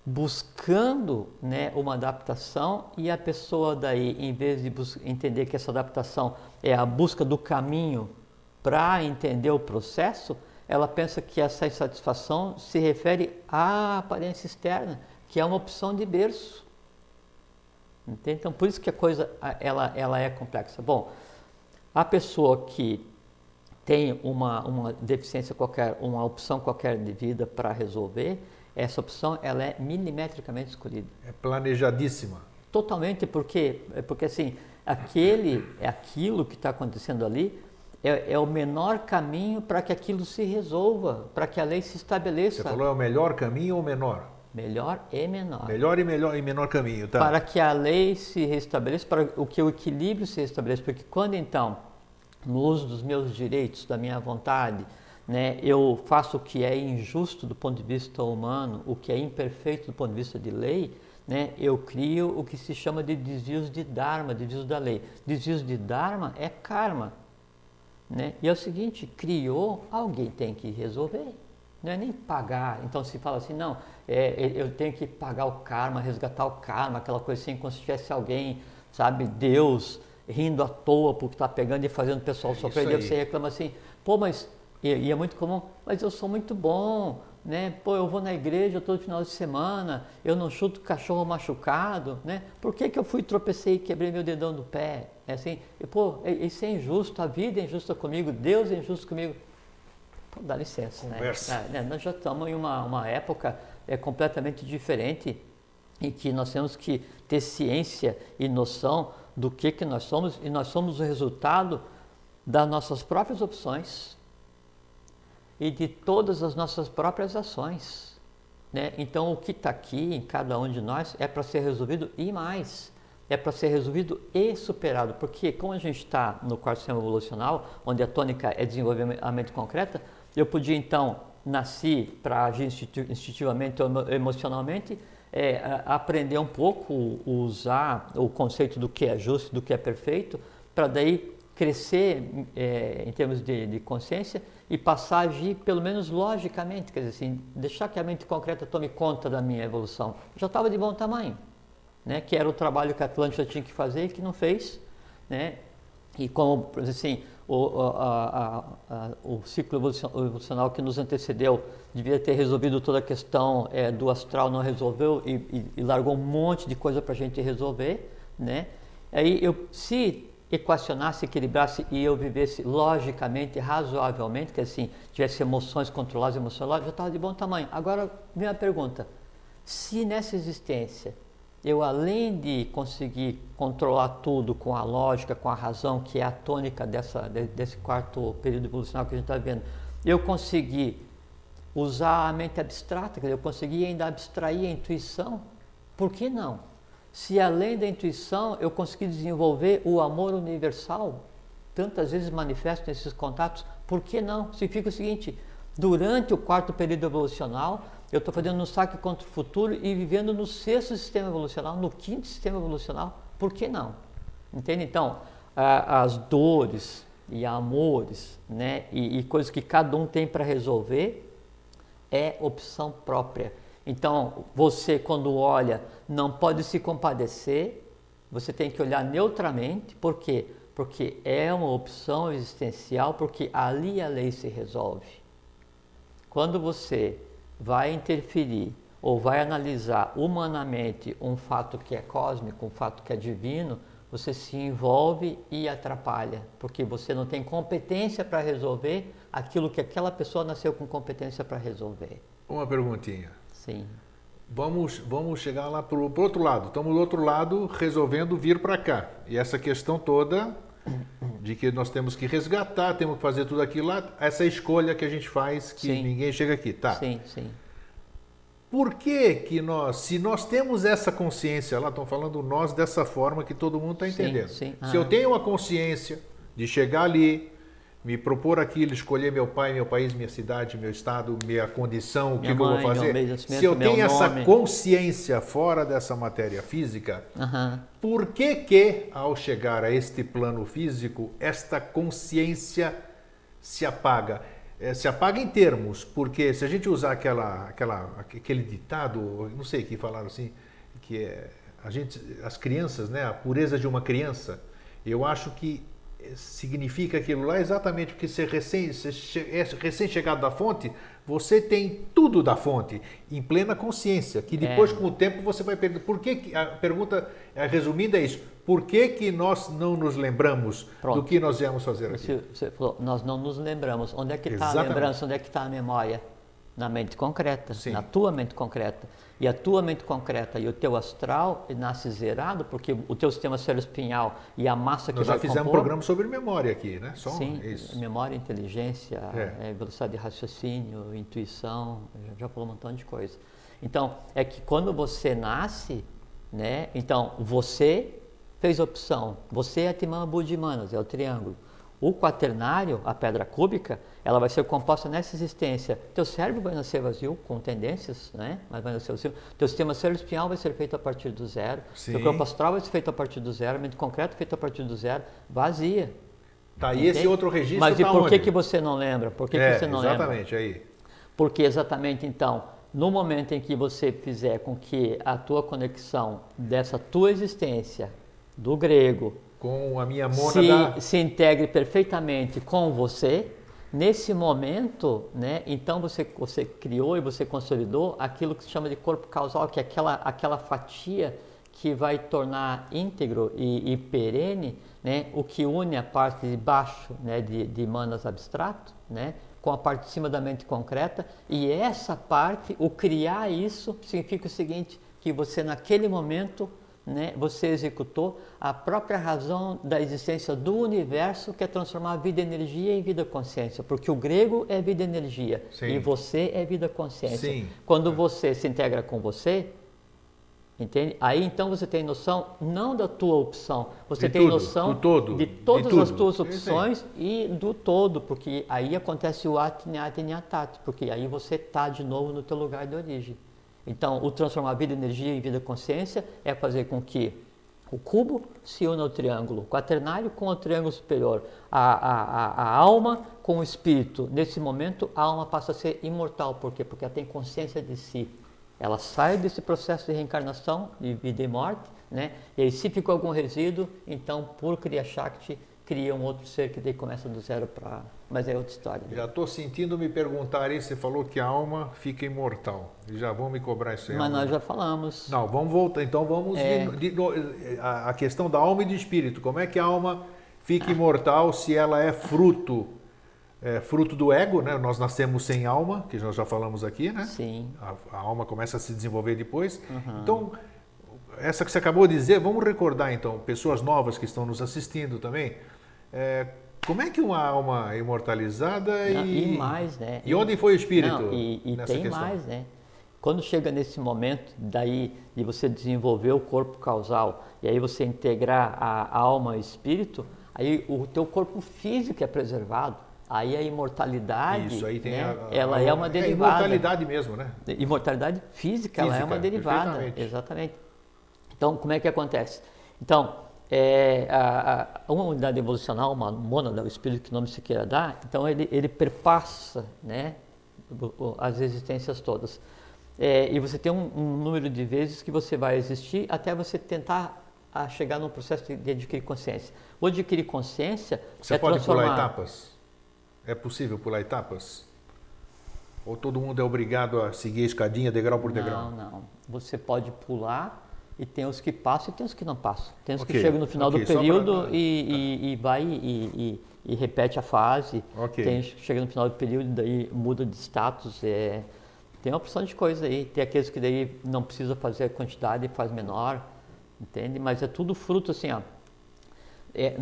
buscando, né, uma adaptação, e a pessoa daí, em vez de entender que essa adaptação é a busca do caminho para entender o processo, ela pensa que essa insatisfação se refere à aparência externa, que é uma opção de berço. Entende? Então, por isso que a coisa ela é complexa. Bom, a pessoa que tem uma deficiência qualquer, uma opção qualquer de vida para resolver, essa opção ela é milimetricamente escolhida. É planejadíssima. totalmente, porque assim, aquilo que está acontecendo ali é o menor caminho para que aquilo se resolva, para que a lei se estabeleça. Você falou é o melhor caminho ou menor? Melhor e menor. Melhor e menor caminho, tá? Para que a lei se restabeleça, para que o equilíbrio se restabeleça, porque quando então, no uso dos meus direitos, da minha vontade, né, eu faço o que é injusto do ponto de vista humano, o que é imperfeito do ponto de vista de lei, né, eu crio o que se chama de desvios de Dharma, desvios da lei. Desvios de Dharma é karma. Né? E é o seguinte, criou, alguém tem que resolver, não é nem pagar. Então se fala assim, não, eu tenho que pagar o karma, resgatar o karma, aquela coisa assim, como se tivesse alguém, sabe, Deus rindo à toa porque está pegando e fazendo o pessoal sofrer. Daí você reclama assim, pô, mas, e é muito comum, mas eu sou muito bom, né? Pô, eu vou na igreja todo final de semana, eu não chuto cachorro machucado, né? Por que eu fui, tropecei e quebrei meu dedão do pé? É assim, pô, isso é injusto, a vida é injusta comigo, Deus é injusto comigo. Pô, dá licença, né? Nós já estamos em uma época completamente diferente em que nós temos que ter ciência e noção do que nós somos, e nós somos o resultado das nossas próprias opções e de todas as nossas próprias ações, né? Então o que está aqui em cada um de nós é para ser resolvido e mais, é para ser resolvido e superado, porque como a gente está no quarto sistema evolucional, onde a tônica é desenvolver a mente concreta, eu podia então, nasci para agir instintivamente ou emocionalmente, aprender um pouco, usar o conceito do que é justo, do que é perfeito, para daí crescer em termos de consciência e passar a agir pelo menos logicamente, quer dizer assim, deixar que a mente concreta tome conta da minha evolução. Já estava de bom tamanho, né? Que era o trabalho que a Atlântida tinha que fazer e que não fez, né? E como, assim, o ciclo evolucional que nos antecedeu devia ter resolvido toda a questão do astral, não resolveu e largou um monte de coisa para a gente resolver, né? Aí se equacionasse, equilibrasse e eu vivesse logicamente, razoavelmente, que assim, tivesse emoções controladas, emocionais, já estava de bom tamanho. Agora, minha pergunta, se nessa existência eu, além de conseguir controlar tudo com a lógica, com a razão, que é a tônica desse quarto período evolucional que a gente está vendo, eu consegui usar a mente abstrata, quer dizer, eu consegui ainda abstrair a intuição, por que não? Se além da intuição eu consegui desenvolver o amor universal, tantas vezes manifesto nesses contatos, por que não? Significa o seguinte, durante o quarto período evolucional, eu estou fazendo um saque contra o futuro e vivendo no sexto sistema evolucional, no quinto sistema evolucional, por que não? Entende? Então, as dores e amores, né, e coisas que cada um tem para resolver, é opção própria. Então, você quando olha, não pode se compadecer, você tem que olhar neutramente, por quê? Porque é uma opção existencial, porque ali a lei se resolve. Quando você vai interferir ou vai analisar humanamente um fato que é cósmico, um fato que é divino, você se envolve e atrapalha, porque você não tem competência para resolver aquilo que aquela pessoa nasceu com competência para resolver. Uma perguntinha. Sim. Vamos chegar lá para o outro lado. Estamos do outro lado resolvendo vir para cá. E essa questão toda de que nós temos que resgatar, temos que fazer tudo aquilo lá, essa escolha que a gente faz, que Sim. ninguém chega aqui, tá? Sim, sim. Por que nós, se nós temos essa consciência lá, estão falando nós dessa forma que todo mundo está entendendo. Sim. Se eu tenho uma consciência de chegar ali, me propor aquilo, escolher meu pai, meu país, minha cidade, meu estado, minha condição, o que eu vou fazer. Se eu tenho essa consciência fora dessa matéria física, por que ao chegar a este plano físico, esta consciência se apaga? Se apaga em termos, porque se a gente usar aquele ditado, não sei que falaram assim, que é as crianças, né, a pureza de uma criança, eu acho que significa aquilo lá exatamente porque você é recém-chegado da fonte, você tem tudo da fonte, em plena consciência, que depois com o tempo você vai perder. Por que, a pergunta resumida é isso, por que nós não nos lembramos do que nós viemos fazer aqui? Você falou, nós não nos lembramos. Onde é que está a lembrança? Onde é que está a memória? na mente concreta, Sim. na tua mente concreta. E a tua mente concreta e o teu astral nasce zerado, porque o teu sistema cerebroespinhal e a massa que Nós vai já fizemos um compor... programa sobre memória aqui, né? Sim, isso. memória, inteligência, velocidade de raciocínio, intuição, já falou um montão de coisa. Então, é que quando você nasce, né? Então, você fez opção, você é a Timama Budimanas, é o triângulo. O quaternário, a pedra cúbica, ela vai ser composta nessa existência. Teu cérebro vai nascer vazio, com tendências, né? Mas vai nascer vazio. Teu sistema cerebroespinhal vai ser feito a partir do zero. Sim. Teu corpo astral vai ser feito a partir do zero. A mente concreta feita a partir do zero. Vazia. Tá, e esse outro registro Mas e tá por onde? que você não lembra? Por que você não lembra? Exatamente, aí. Porque exatamente então, no momento em que você fizer com que a tua conexão dessa tua existência, do grego, Com a minha mônada... se integre perfeitamente com você, nesse momento, né, então você criou e você consolidou aquilo que se chama de corpo causal, que é aquela fatia que vai tornar íntegro e perene, né, o que une a parte de baixo, né, de manas abstrato, né, com a parte de cima da mente concreta, e essa parte, o criar isso, significa o seguinte, que você naquele momento, né, você executou a própria razão da existência do universo, que é transformar a vida energia em vida consciência, porque o grego é vida energia. Sim. E você é vida consciência. Sim. Quando você se integra com você, entende? Aí então você tem noção não da tua opção, você tem noção de todas as tuas opções e do todo, porque aí acontece o atnyati nyatati, porque aí você está de novo no teu lugar de origem. Então, o transformar vida energia em vida consciência é fazer com que o cubo se una ao triângulo quaternário com o triângulo superior, a alma com o espírito. Nesse momento, a alma passa a ser imortal. Por quê? Porque ela tem consciência de si. Ela sai desse processo de reencarnação, de vida e morte, né? E aí, se ficou algum resíduo, então, por Kriya Shakti, cria um outro ser que daí começa do zero para... Mas é outra história. Né? Já estou sentindo me perguntar aí, você falou que a alma fica imortal. Já vão me cobrar isso aí. Mas nós já falamos. Não, vamos voltar. Então vamos... a questão da alma e de espírito. Como é que a alma fica imortal se ela é fruto do ego, né? Nós nascemos sem alma, que nós já falamos aqui, né? Sim. A alma começa a se desenvolver depois. Uhum. Então, essa que você acabou de dizer, vamos recordar então, pessoas novas que estão nos assistindo também. Como é que uma alma imortalizada e mais, né? E onde foi o espírito? Não, e nessa tem questão? mais, né? Quando chega nesse momento daí de você desenvolver o corpo causal e aí você integrar a alma e o espírito, aí o teu corpo físico é preservado. Aí a imortalidade, isso, aí tem né? Ela é uma derivada. Imortalidade mesmo, né? Imortalidade física, ela é uma derivada. Exatamente. Então, como é que acontece? Então, uma unidade evolucional, uma mônada, o espírito que nome se queira dar, então ele perpassa, né, as existências todas. E você tem um número de vezes que você vai existir até você tentar chegar num processo de adquirir consciência. O adquirir consciência você pode pular etapas? É possível pular etapas? Ou todo mundo é obrigado a seguir a escadinha degrau por degrau? Não. Você pode pular. E tem os que passam e tem os que não passam. Tem os que chegam no final do período e vai e repete a fase. Tem os que chegam no final do período e daí muda de status. Tem uma opção de coisa aí. Tem aqueles que daí não precisa fazer a quantidade e faz menor. Entende? Mas é tudo fruto assim, ó.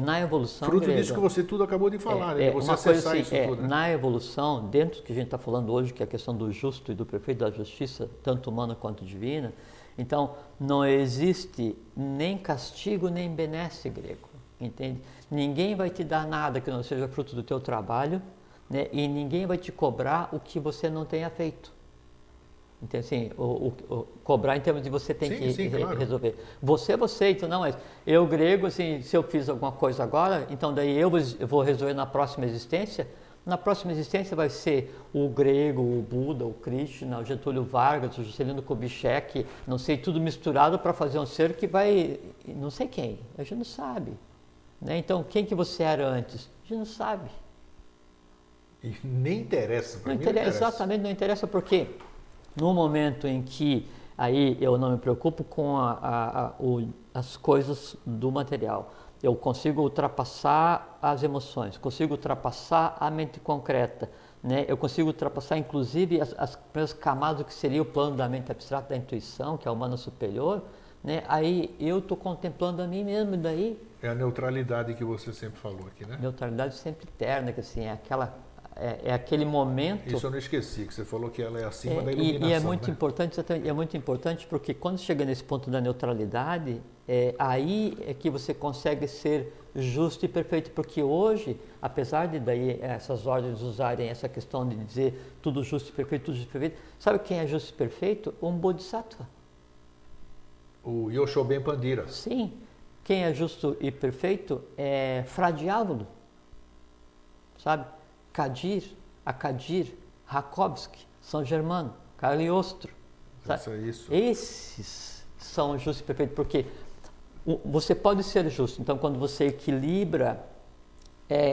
Na evolução... Fruto disso que você tudo acabou de falar, né? Você acessar assim, isso tudo. Né? Na evolução, dentro do que a gente está falando hoje, que é a questão do justo e do perfeito, da justiça, tanto humana quanto divina, então, não existe nem castigo, nem benesse grego, entende? Ninguém vai te dar nada que não seja fruto do teu trabalho, né? E ninguém vai te cobrar o que você não tenha feito. Entende? Assim, cobrar em termos de você tem que claro. Resolver. Você, então não, mas eu grego, assim, se eu fiz alguma coisa agora, então daí eu vou resolver na próxima existência. Na próxima existência vai ser o grego, o Buda, o Krishna, o Getúlio Vargas, o Juscelino Kubitschek, não sei, tudo misturado para fazer um ser que vai... não sei quem, a gente não sabe. Né? Então, quem que você era antes? A gente não sabe. E nem interessa. Não interessa. Exatamente, não interessa porque no momento em que aí eu não me preocupo com as coisas do material, eu consigo ultrapassar as emoções, consigo ultrapassar a mente concreta. né, eu consigo ultrapassar inclusive as primeiras camadas do que seria o plano da mente abstrata da intuição, que é o humano superior, né, aí eu estou contemplando a mim mesmo, e daí... É a neutralidade que você sempre falou aqui, né? Neutralidade sempre eterna, que assim, é aquele momento... Isso eu não esqueci, que você falou que ela é acima da iluminação, e é muito né? importante, é muito importante porque quando chega nesse ponto da neutralidade, aí é que você consegue ser justo e perfeito, porque hoje, apesar de daí essas ordens usarem essa questão de dizer tudo justo e perfeito, sabe quem é justo e perfeito? Um Bodhisattva. O Yoshoben Pandira. Sim, quem é justo e perfeito é Fra Diávolo, sabe? Kadir, Akadir, Rakovsky, São Germano, Cagliostro. Isso. Esses são justos e perfeitos, porque você pode ser justo, então quando você equilibra,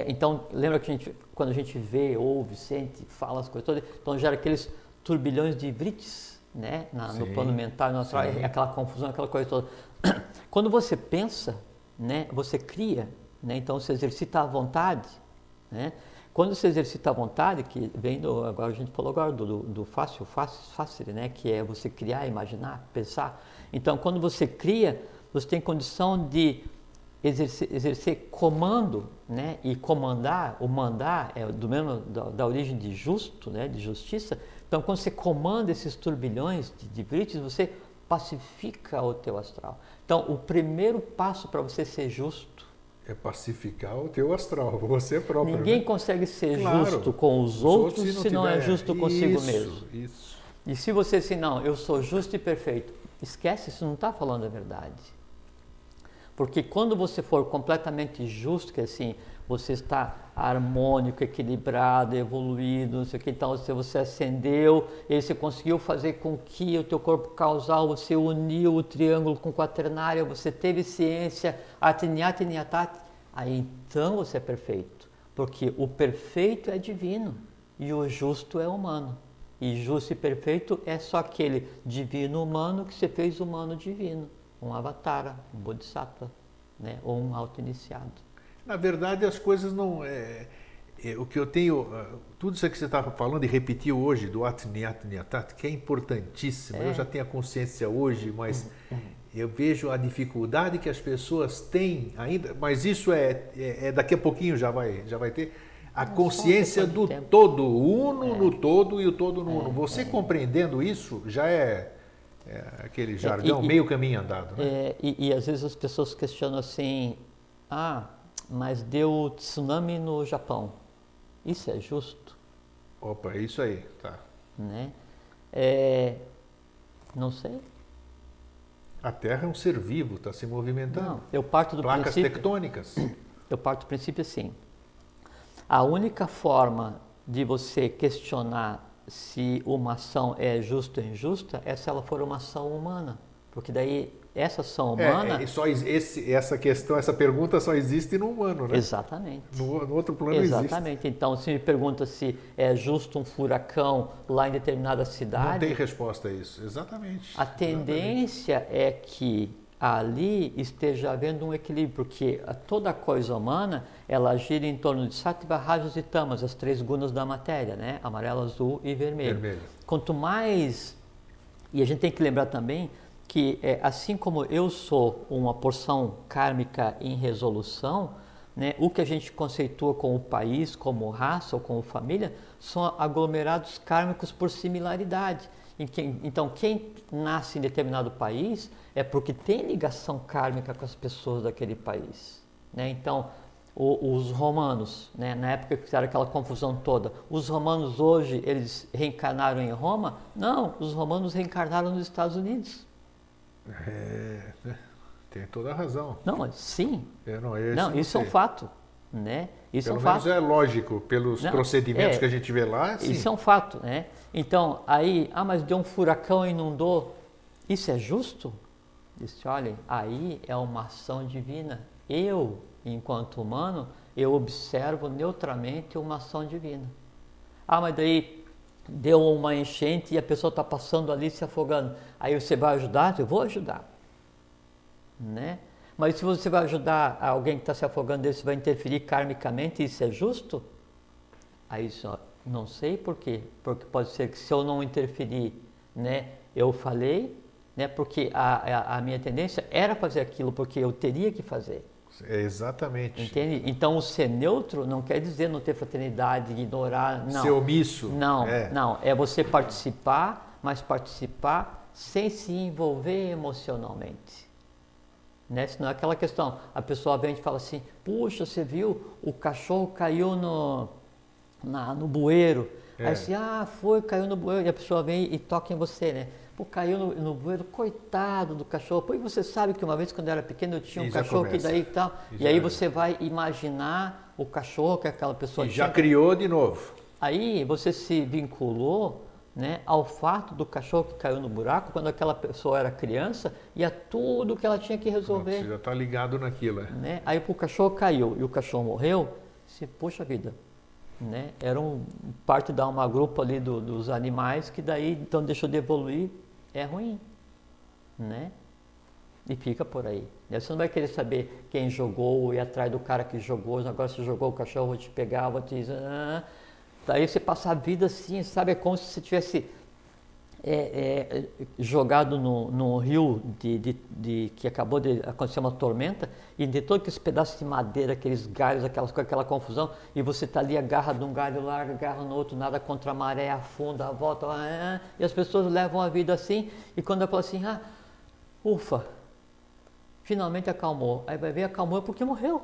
então lembra que quando a gente vê, ouve, sente, fala as coisas todas, então gera aqueles turbilhões de vrites, né, no plano mental, no astral, aquela confusão, aquela coisa toda. Quando você pensa, né, você cria, né, então você exercita a vontade, né? Quando você exercita a vontade, que vem agora a gente falou agora do fácil, né, que é você criar, imaginar, pensar. Então, quando você cria, você tem condição de exercer comando, né, e comandar, o mandar é do mesmo da origem de justo, né, de justiça. Então, quando você comanda esses turbilhões de vrites, você pacifica o teu astral. Então, o primeiro passo para você ser justo é pacificar o teu astral, você próprio. Ninguém, né? consegue ser justo com os outros se não é justo consigo mesmo. Isso. E se você diz, não, eu sou justo e perfeito, esquece, isso não está falando a verdade. Porque quando você for completamente justo, que assim, você está harmônico, equilibrado, evoluído, não sei o que, então você ascendeu, e você conseguiu fazer com que o teu corpo causal, você uniu o triângulo com o quaternário, você teve ciência, atiniata, aí então você é perfeito. Porque o perfeito é divino e o justo é humano. E justo e perfeito é só aquele divino humano que você fez humano divino. Um avatar, um bodhisattva, né? Ou um auto-iniciado. Na verdade, as coisas não... o que eu tenho... Tudo isso que você estava falando e repetiu hoje, do Atniyatat, que é importantíssimo. Eu já tenho a consciência hoje, mas eu vejo a dificuldade que as pessoas têm ainda, mas isso daqui a pouquinho já vai ter, a consciência do todo, o uno no todo e o todo no uno. Você compreendendo isso já é aquele jargão, meio caminho andado. Né? E às vezes as pessoas questionam assim, mas deu tsunami no Japão, isso é justo? Opa, é isso aí, tá. Né? Não sei. A Terra é um ser vivo, está se movimentando. Não, eu parto do Placas princípio, tectônicas. Eu parto do princípio assim, a única forma de você questionar se uma ação é justa ou injusta é se ela for uma ação humana, porque daí essa ação humana... essa questão, essa pergunta só existe no humano, né? Exatamente. No outro plano não existe. Exatamente. Então, se me pergunta se é justo um furacão lá em determinada cidade... Não tem resposta a isso, exatamente. A tendência é que ali esteja havendo um equilíbrio, porque toda coisa humana, ela gira em torno de sattva, rajas e tamas, as três gunas da matéria, né? Amarelo, azul e vermelho. Quanto mais... E a gente tem que lembrar também que assim como eu sou uma porção kármica em resolução, né, o que a gente conceitua como país, como raça ou como família, são aglomerados kármicos por similaridade. Então, quem nasce em determinado país é porque tem ligação kármica com as pessoas daquele país. Né? Então, os romanos, né, na época que fizeram aquela confusão toda, os romanos hoje, eles reencarnaram em Roma? Não, os romanos reencarnaram nos Estados Unidos. Tem toda a razão. Não, sim. Isso é um fato. Né? Isso Pelo é um menos fato. é lógico, pelos procedimentos que a gente vê lá. Sim. Isso é um fato. Né? Então, aí, mas deu um furacão e inundou. Isso é justo? Disse, olhem, aí é uma ação divina. Eu, enquanto humano, eu observo neutramente uma ação divina. Mas daí deu uma enchente e a pessoa está passando ali se afogando. Aí você vai ajudar? Eu vou ajudar. Né? Mas se você vai ajudar alguém que está se afogando, você vai interferir karmicamente, isso é justo? Aí só, Não sei por quê. Porque pode ser que se eu não interferir, né, eu falei, né, porque a minha tendência era fazer aquilo porque eu teria que fazer. Exatamente. Entende? Então, o ser neutro não quer dizer não ter fraternidade, ignorar, não. Ser omisso. Não, não. É você participar, mas participar sem se envolver emocionalmente. Né? Senão é aquela questão, a pessoa vem e fala assim, puxa, você viu, o cachorro caiu no bueiro. Aí assim, caiu no bueiro. E a pessoa vem e toca em você, né? Pô, caiu no bueiro, coitado do cachorro. Pô, e você sabe que uma vez quando eu era pequeno eu tinha um cachorro que daí e tal. E aí você vai imaginar o cachorro que aquela pessoa tinha. E já criou de novo. Aí você se vinculou, né, ao fato do cachorro que caiu no buraco quando aquela pessoa era criança e a tudo que ela tinha que resolver. Você já está ligado naquilo. Né? Aí o cachorro caiu e o cachorro morreu, poxa vida, né? Era parte da uma grupo ali dos animais que daí então deixou de evoluir, é ruim, né? E fica por aí. Você não vai querer saber quem jogou, ir atrás do cara que jogou, agora você jogou o cachorro, vou te pegar, vou te... Daí você passa a vida assim, sabe? É como se você tivesse jogado no rio que acabou de acontecer uma tormenta e de todos aqueles pedaços de madeira, aqueles galhos, aquela confusão, e você está ali, agarra de um galho, larga, agarra no outro, nada contra a maré, afunda, volta, e as pessoas levam a vida assim, e quando ela fala assim, ufa, finalmente acalmou, aí vai ver, acalmou porque morreu.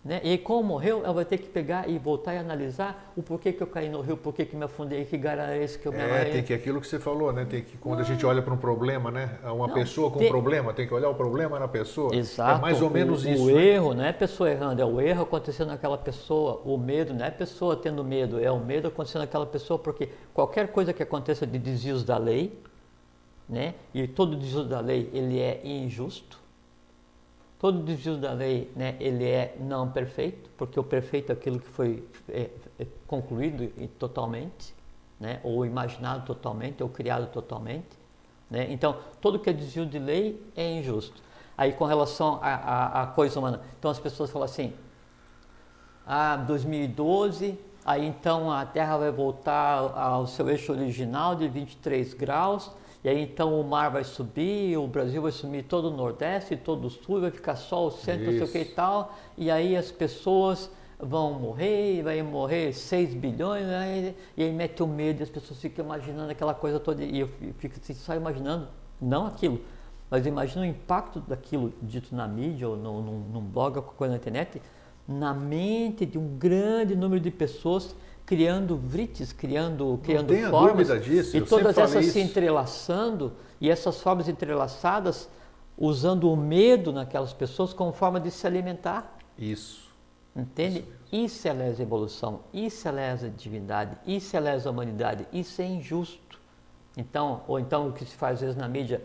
Né? E aí, como morreu, ela vai ter que pegar e voltar e analisar o porquê que eu caí no rio, porquê que me afundei, que gara é esse que eu me amarrei. Tem que aquilo que você falou, né? Tem que, quando a gente olha para um problema, né? Uma pessoa com um problema, tem que olhar o problema na pessoa. Exato. É mais ou menos isso. O erro não é a pessoa errando, é o erro acontecendo naquela pessoa. O medo não é a pessoa tendo medo, é o medo acontecendo naquela pessoa, porque qualquer coisa que aconteça de desvios da lei, né? E todo desvio da lei, ele é injusto. Todo desvio da lei, né, ele é não perfeito, porque o perfeito é aquilo que foi concluído totalmente, né, ou imaginado totalmente, ou criado totalmente. Né? Então, todo que é desvio de lei é injusto. Aí, com relação à coisa humana, então as pessoas falam assim, 2012, aí então a Terra vai voltar ao seu eixo original de 23 graus, e aí então o mar vai subir, o Brasil vai sumir todo o Nordeste, todo o Sul, vai ficar só o centro, não sei o que e tal, e aí as pessoas vão morrer, vai morrer 6 bilhões, né? E aí mete o medo e as pessoas ficam imaginando aquela coisa toda, e eu fico assim, só imaginando, não aquilo, mas imagina o impacto daquilo dito na mídia, ou num blog, ou qualquer coisa na internet, na mente de um grande número de pessoas, criando vrites, criando formas, dúvida disso, e todas essas se entrelaçando, e essas formas entrelaçadas, usando o medo naquelas pessoas como forma de se alimentar. Isso. Entende? Isso é lesa evolução, isso é lesa divindade, isso é lesa humanidade, isso é injusto. Então, ou então o que se faz às vezes na mídia,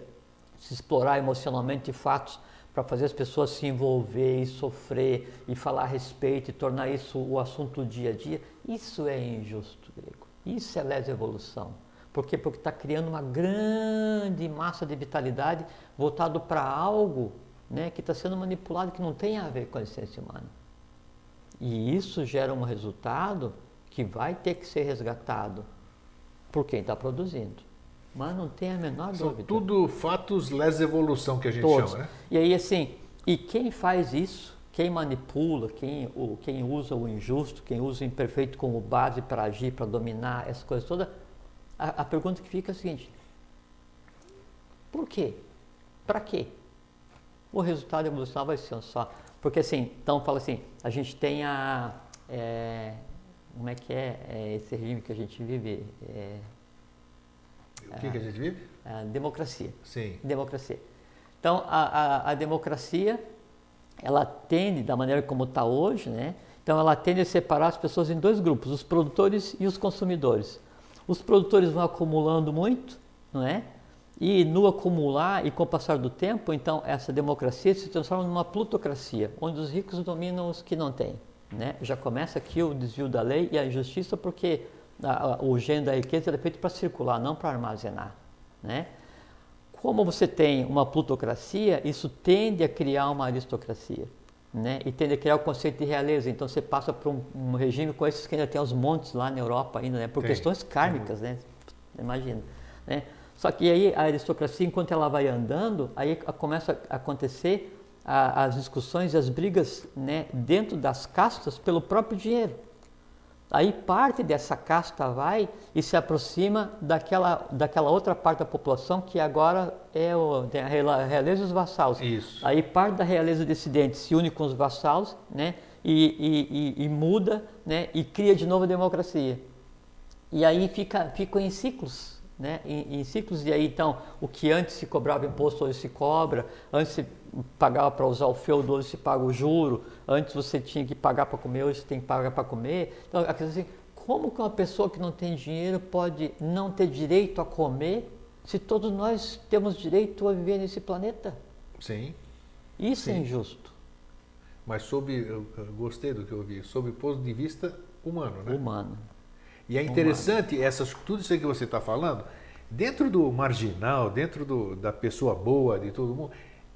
se explorar emocionalmente fatos para fazer as pessoas se envolver e sofrer e falar a respeito e tornar isso o assunto do dia a dia, isso é injusto, Grego. Isso é lesa evolução. Por quê? Porque está criando uma grande massa de vitalidade voltado para algo, né, que está sendo manipulado, que não tem a ver com a essência humana. E isso gera um resultado que vai ter que ser resgatado por quem está produzindo. Mas não tem a menor dúvida. São tudo fatos lesa evolução que a gente chama, né? E aí assim, e quem faz isso, quem manipula, quem usa o injusto, quem usa o imperfeito como base para agir, para dominar essas coisas todas, a pergunta que fica é a seguinte, por quê? Para quê? O resultado evolucional vai ser só. Porque assim, então fala assim, a gente tem como é que é esse regime que a gente vive? O que a gente vive? A democracia. Sim. Democracia. Então, a democracia, ela tende, da maneira como está hoje, né? Então ela tende a separar as pessoas em dois grupos, os produtores e os consumidores. Os produtores vão acumulando muito, não é? E no acumular e com o passar do tempo, então essa democracia se transforma numa plutocracia, onde os ricos dominam os que não têm, né? Já começa aqui o desvio da lei e a injustiça, porque o gênero da riqueza é feito para circular, não para armazenar, né? Como você tem uma plutocracia, isso tende a criar uma aristocracia. né? E tende a criar o conceito de realeza. Então você passa por um regime com esses que ainda tem os montes lá na Europa ainda, né? Por questões kármicas, né? Imagina, né? Só que aí a aristocracia, enquanto ela vai andando, aí começa a acontecer as discussões e as brigas, né, dentro das castas pelo próprio dinheiro. Aí parte dessa casta vai e se aproxima daquela outra parte da população que agora tem a realeza e os vassalos. Isso. Aí parte da realeza dissidente se une com os vassalos, né, e muda, né, e cria de novo a democracia. E aí ficam em ciclos, né, em ciclos. E aí então o que antes se cobrava imposto hoje se cobra, antes se pagava para usar o feudo, hoje se paga o juro, antes você tinha que pagar para comer, hoje você tem que pagar para comer. Então, assim, como que uma pessoa que não tem dinheiro pode não ter direito a comer se todos nós temos direito a viver nesse planeta? Sim. Isso é injusto. Mas eu gostei do que eu ouvi, sob o ponto de vista humano, né? Humano. E é interessante, tudo isso aí que você está falando, dentro do marginal, dentro da pessoa boa, de todo mundo,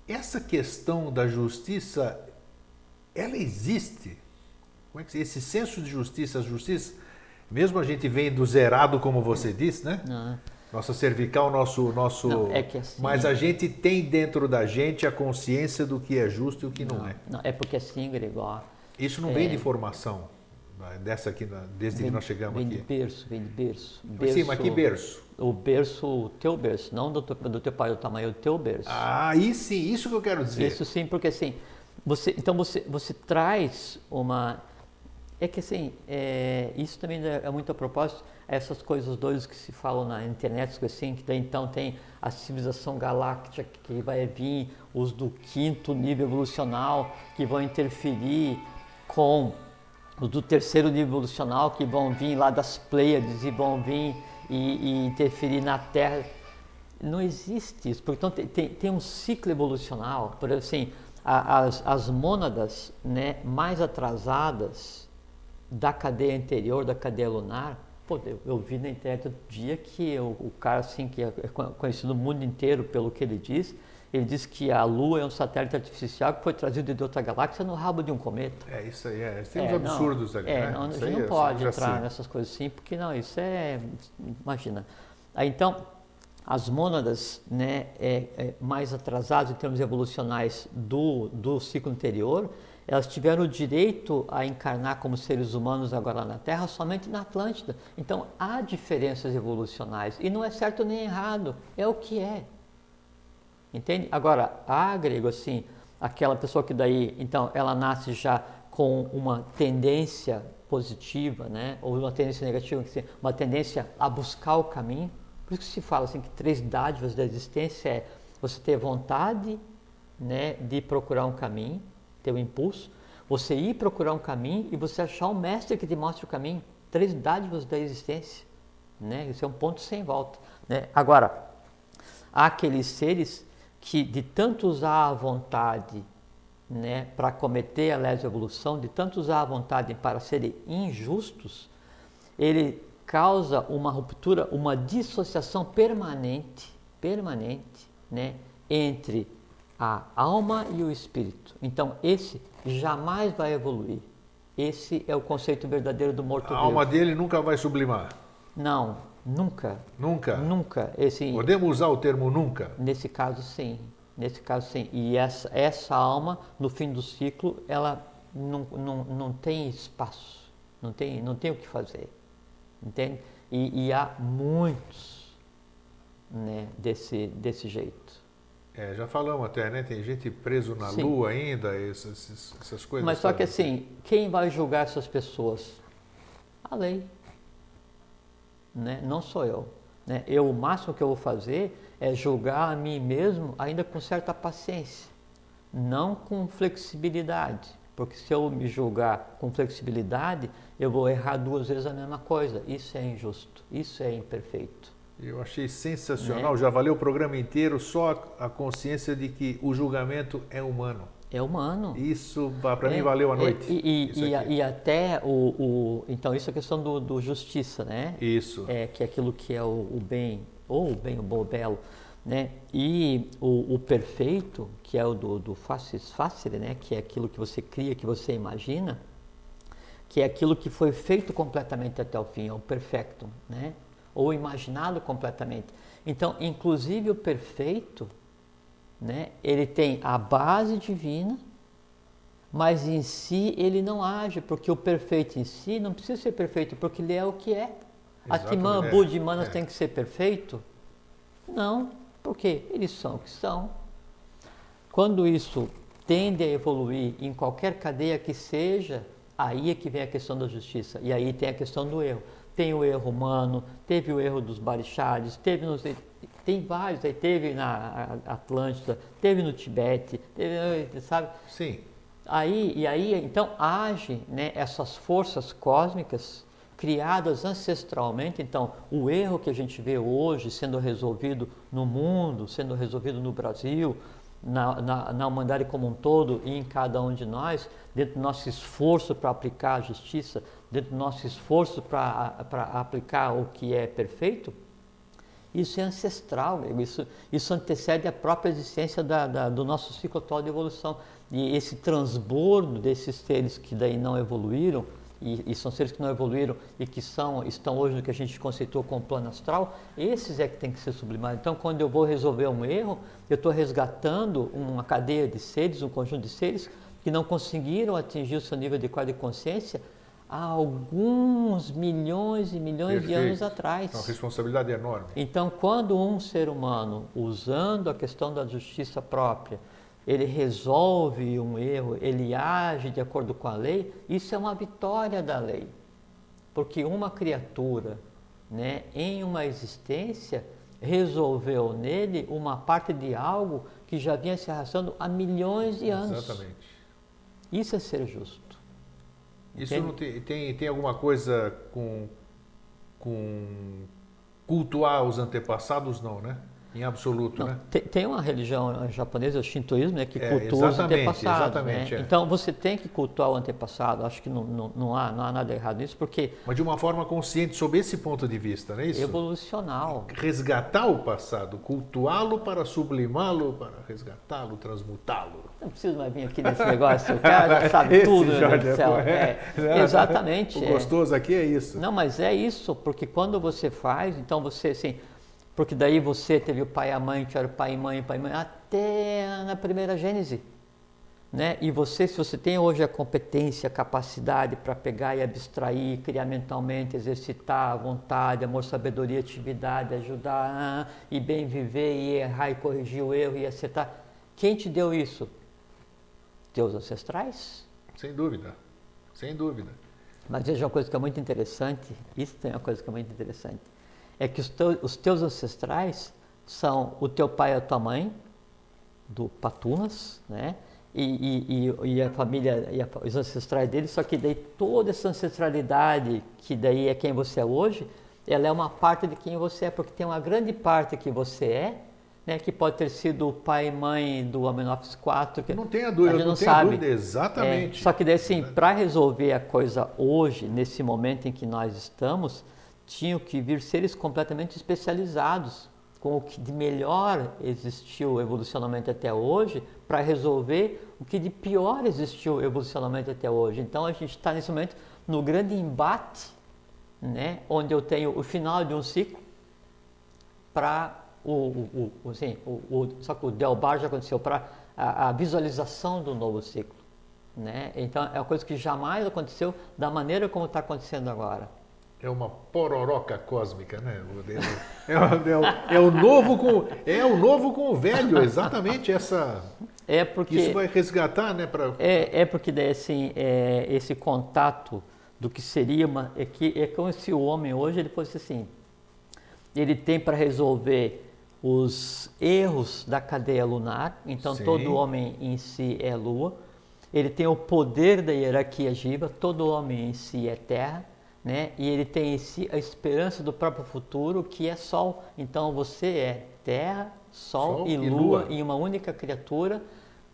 essa questão da justiça, ela existe. Como é que esse senso de justiça, mesmo a gente vem do zerado, como você disse, né? Não. Nossa cervical, nosso. Não, é que assim, mas a gente tem dentro da gente a consciência do que é justo e o que não é. Não, é porque assim, Gregório. Isso não vem de formação, dessa aqui, desde que nós chegamos aqui. Vem de berço. Sim, mas que berço? O berço, o teu berço, não do teu pai do tamanho, o teu berço. Ah, aí sim, isso que eu quero dizer. Isso sim, porque assim, você traz uma... É que assim, isso também é muito a propósito, essas coisas doidas que se falam na internet, assim, que daí então tem a civilização galáctica que vai vir, os do 5º nível evolucional que vão interferir com os do 3º nível evolucional que vão vir lá das Pleiades e vão vir e interferir na Terra. Não existe isso, porque então tem um ciclo evolucional. Por exemplo, assim, as mônadas, né, mais atrasadas da cadeia anterior, da cadeia lunar, eu vi na internet outro dia que o cara assim, que é conhecido no mundo inteiro pelo que ele diz que a Lua é um satélite artificial que foi trazido de outra galáxia no rabo de um cometa. Isso aí, tem uns absurdos ali, né? A gente não pode entrar nessas coisas assim, porque não, isso imagina. Aí, então, as mônadas, né, mais atrasadas em termos evolucionais do ciclo anterior, elas tiveram o direito a encarnar como seres humanos agora na Terra somente na Atlântida. Então, há diferenças evolucionais, e não é certo nem errado, é o que é. Entende? Agora, Grego, assim, aquela pessoa que daí, então, ela nasce já com uma tendência positiva, né, ou uma tendência negativa, uma tendência a buscar o caminho. Por isso que se fala assim que 3 dádivas da existência é você ter vontade, né, de procurar um caminho, ter um impulso, você ir procurar um caminho e você achar um mestre que te mostre o caminho. 3 dádivas da existência, né? Isso é um ponto sem volta, né? Agora, há aqueles seres que de tanto usar a vontade, né, para cometer a lesa evolução, de tanto usar a vontade para serem injustos, ele causa uma ruptura, uma dissociação permanente, né, entre a alma e o espírito. Então, esse jamais vai evoluir. Esse é o conceito verdadeiro do morto-vivo. A alma dele nunca vai sublimar? Não, nunca. Nunca? Nunca. Podemos usar o termo nunca? Nesse caso, sim. E essa alma, no fim do ciclo, ela não tem espaço, não tem o que fazer. Entende? E há muitos, né, desse jeito. Já falamos até, né? Tem gente preso na Lua ainda, essas coisas. Mas só que assim, quem vai julgar essas pessoas? A lei. Né? Não sou eu. Né? O máximo que eu vou fazer é julgar a mim mesmo ainda com certa paciência, não com flexibilidade. Porque se eu me julgar com flexibilidade, eu vou errar 2 vezes a mesma coisa. Isso é injusto, isso é imperfeito. Eu achei sensacional, já valeu o programa inteiro, só a consciência de que o julgamento é humano. É humano. Isso, para mim, valeu a noite. E até então, isso é questão do justiça, né? Isso. Que é aquilo que é o bem, ou o bem, o bom, o belo. né? E o perfeito, que é o do facis facere, né? Que é aquilo que você cria, que você imagina, que é aquilo que foi feito completamente até o fim, é o perfectum, né? Ou imaginado completamente. Então, inclusive o perfeito, né? Ele tem a base divina, mas em si ele não age, porque o perfeito em si não precisa ser perfeito, porque ele é o que é. Atman, Budi e Manas tem que ser perfeito? Não, porque eles são o que são. Quando isso tende a evoluir em qualquer cadeia que seja, aí é que vem a questão da justiça, e aí tem a questão do erro. Tem o erro humano, teve o erro dos Barishads, tem vários, aí teve na Atlântida, teve no Tibete, teve, sabe? Sim. Aí então age, né, essas forças cósmicas criadas ancestralmente. Então o erro que a gente vê hoje sendo resolvido no mundo, sendo resolvido no Brasil, na humanidade como um todo e em cada um de nós, dentro do nosso esforço para aplicar a justiça, dentro do nosso esforço para aplicar o que é perfeito, isso é ancestral, isso antecede a própria existência do nosso ciclo atual de evolução. E esse transbordo desses seres que daí não evoluíram, e são seres que não evoluíram e que estão hoje no que a gente conceitou como plano astral, esses é que tem que ser sublimados. Então, quando eu vou resolver um erro, eu estou resgatando uma cadeia de seres, um conjunto de seres que não conseguiram atingir o seu nível adequado de consciência há alguns milhões e milhões de anos atrás. É uma responsabilidade enorme. Então, quando um ser humano, usando a questão da justiça própria, ele resolve um erro, ele age de acordo com a lei, isso é uma vitória da lei. Porque uma criatura, né, em uma existência, resolveu nele uma parte de algo que já vinha se arrastando há milhões de anos. Exatamente. Isso é ser justo. Isso não tem alguma coisa com cultuar os antepassados, não, né? Em absoluto, não, né? Tem uma religião japonesa, o Shintoísmo, né, que cultua os antepassados. Exatamente, né? Então você tem que cultuar o antepassado. Acho que não há nada errado nisso, porque... Mas de uma forma consciente, sob esse ponto de vista, não é isso? Evolucional. Resgatar o passado, cultuá-lo para sublimá-lo, para resgatá-lo, transmutá-lo. Não preciso mais vir aqui nesse negócio, o cara já sabe tudo, Jorge, né, do céu. Exatamente. O gostoso aqui é isso. Não, mas é isso, porque quando você faz, então você assim... Porque daí você teve o pai e a mãe, tiveram pai e mãe, até na primeira Gênese. Né? E você, se você tem hoje a competência, a capacidade para pegar e abstrair, criar mentalmente, exercitar a vontade, amor, sabedoria, atividade, ajudar, e bem viver, e errar, e corrigir o erro, e acertar. Quem te deu isso? Teus ancestrais? Sem dúvida, sem dúvida. Mas veja uma coisa que é muito interessante, isso tem uma coisa que é muito interessante. É que os teus ancestrais são o teu pai e a tua mãe, do Patunas, né? E a família, os ancestrais deles, só que daí toda essa ancestralidade, que daí é quem você é hoje, ela é uma parte de quem você é, porque tem uma grande parte que você é, né, que pode ter sido o pai e mãe do Amenófis IV. Que não tenha dúvida, não tenho dúvida, exatamente. Só que daí assim, para resolver a coisa hoje, nesse momento em que nós estamos, tinham que vir seres completamente especializados com o que de melhor existiu evolucionalmente até hoje para resolver o que de pior existiu evolucionalmente até hoje. Então a gente está nesse momento no grande embate, né, onde eu tenho o final de um ciclo para só que o Delbar já aconteceu para a visualização do novo ciclo, né? Então é uma coisa que jamais aconteceu da maneira como está acontecendo agora. É uma pororoca cósmica, né? É o novo com o velho, exatamente essa. É porque isso vai resgatar, né? Porque daí assim, esse contato do que seria é como se o homem hoje ele fosse assim, ele tem para resolver os erros da cadeia lunar. Então sim, todo homem em si é lua. Ele tem o poder da hierarquia jiva. Todo homem em si é terra. Né? E ele tem em si a esperança do próprio futuro, que é Sol. Então você é Terra, Sol e Lua em uma única criatura,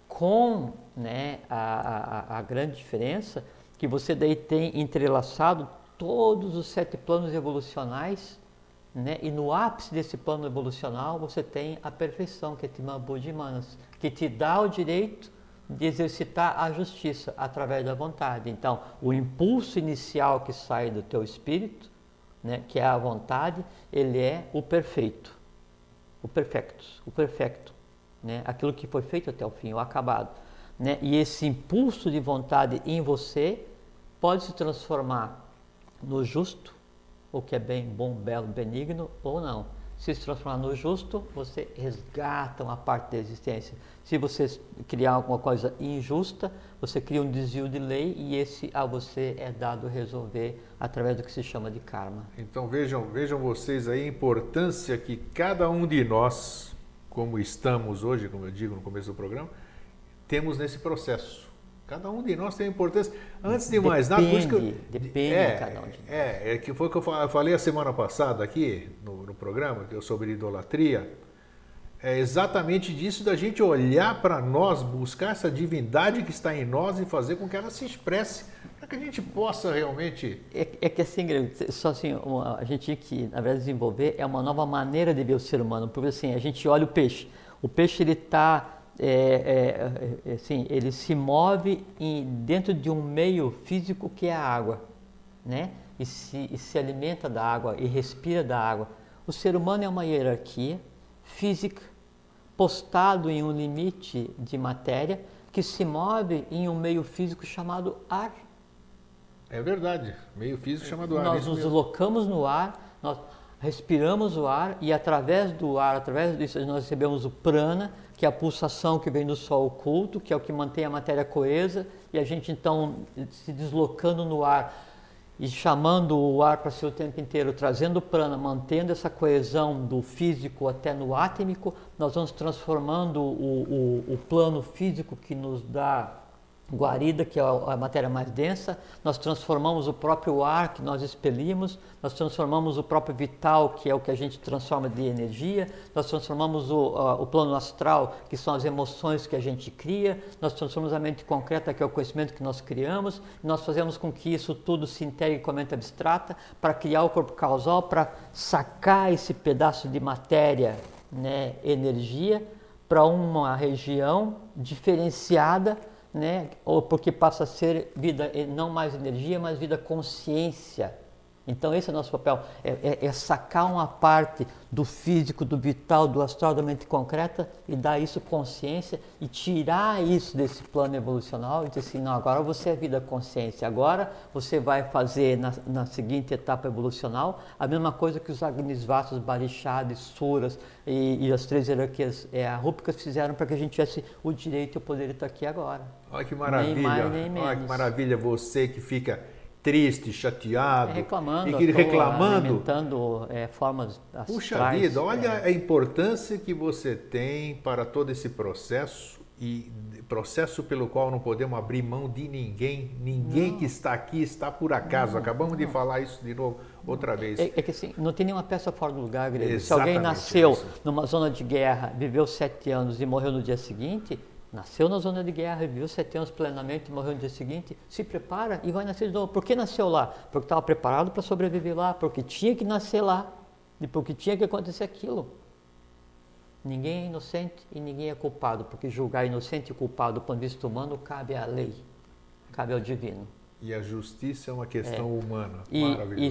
com, né, a grande diferença que você daí tem entrelaçado todos os 7 planos evolucionais né? E no ápice desse plano evolucional você tem a perfeição, que é Tima Buddhi Manas, que te dá o direito de exercitar a justiça através da vontade. Então, o impulso inicial que sai do teu espírito, né, que é a vontade, ele é o perfeito, o perfecto, né? Aquilo que foi feito até o fim, o acabado, né? E esse impulso de vontade em você pode se transformar no justo, o que é bem, bom, belo, benigno, ou não. Se transformar no justo, você resgata uma parte da existência. Se você criar alguma coisa injusta, você cria um desvio de lei e esse a você é dado resolver através do que se chama de karma. Então vejam vocês aí a importância que cada um de nós, como estamos hoje, como eu digo no começo do programa, temos nesse processo. Cada um de nós tem importância. Antes de mais nada, por isso que depende de cada um de nós. Que foi o que eu falei a semana passada aqui no programa, que eu sobre idolatria. É exatamente disso da gente olhar para nós, buscar essa divindade que está em nós e fazer com que ela se expresse, para que a gente possa realmente... É que assim, só assim, a gente tinha que, na verdade, desenvolver é uma nova maneira de ver o ser humano, porque assim, a gente olha o peixe ele está... assim, ele se move dentro de um meio físico que é a água, né? E se alimenta da água e respira da água. O ser humano é uma hierarquia física postado em um limite de matéria que se move em um meio físico chamado ar. É verdade, meio físico chamado ar. Nós nos deslocamos no ar, nós respiramos o ar e através do ar, através disso nós recebemos o prana, que é a pulsação que vem do sol oculto, que é o que mantém a matéria coesa, e a gente então se deslocando no ar e chamando o ar para si o tempo inteiro, trazendo o prana, mantendo essa coesão do físico até no átmico, nós vamos transformando o plano físico que nos dá guarida, que é a matéria mais densa, nós transformamos o próprio ar que nós expelimos, nós transformamos o próprio vital, que é o que a gente transforma de energia, nós transformamos o plano astral, que são as emoções que a gente cria, nós transformamos a mente concreta, que é o conhecimento que nós criamos, e nós fazemos com que isso tudo se integre com a mente abstrata, para criar o corpo causal, para sacar esse pedaço de matéria, né, energia, para uma região diferenciada, né? Ou porque passa a ser vida, não mais energia, mas vida consciência. Então esse é o nosso papel, é sacar uma parte do físico, do vital, do astral, da mente concreta e dar isso consciência e tirar isso desse plano evolucional e dizer assim, não, agora você é vida consciência, agora você vai fazer na seguinte etapa evolucional a mesma coisa que os Agnisvatas, Barixades, Suras e as três hierarquias rúpicas fizeram para que a gente tivesse o direito e o poder de estar aqui agora. Olha que maravilha, nem mais, nem menos. Olha que maravilha você que fica triste, chateado, reclamando, e que reclamando, alimentando formas astrais. Puxa vida, olha a importância que você tem para todo esse processo e processo pelo qual não podemos abrir mão de ninguém. Ninguém não. Que está aqui está por acaso. Acabamos de falar isso de novo outra vez. É que assim, não tem nenhuma peça fora do lugar, Grego. Se alguém nasceu numa zona de guerra, viveu 7 anos e morreu no dia seguinte, nasceu na zona de guerra, viveu 7 anos plenamente e morreu no dia seguinte, se prepara e vai nascer de novo. Por que nasceu lá? Porque estava preparado para sobreviver lá, porque tinha que nascer lá e porque tinha que acontecer aquilo. Ninguém é inocente e ninguém é culpado, porque julgar inocente e culpado do ponto de vista humano cabe à lei, cabe ao divino. E a justiça é uma questão humana, maravilhoso. E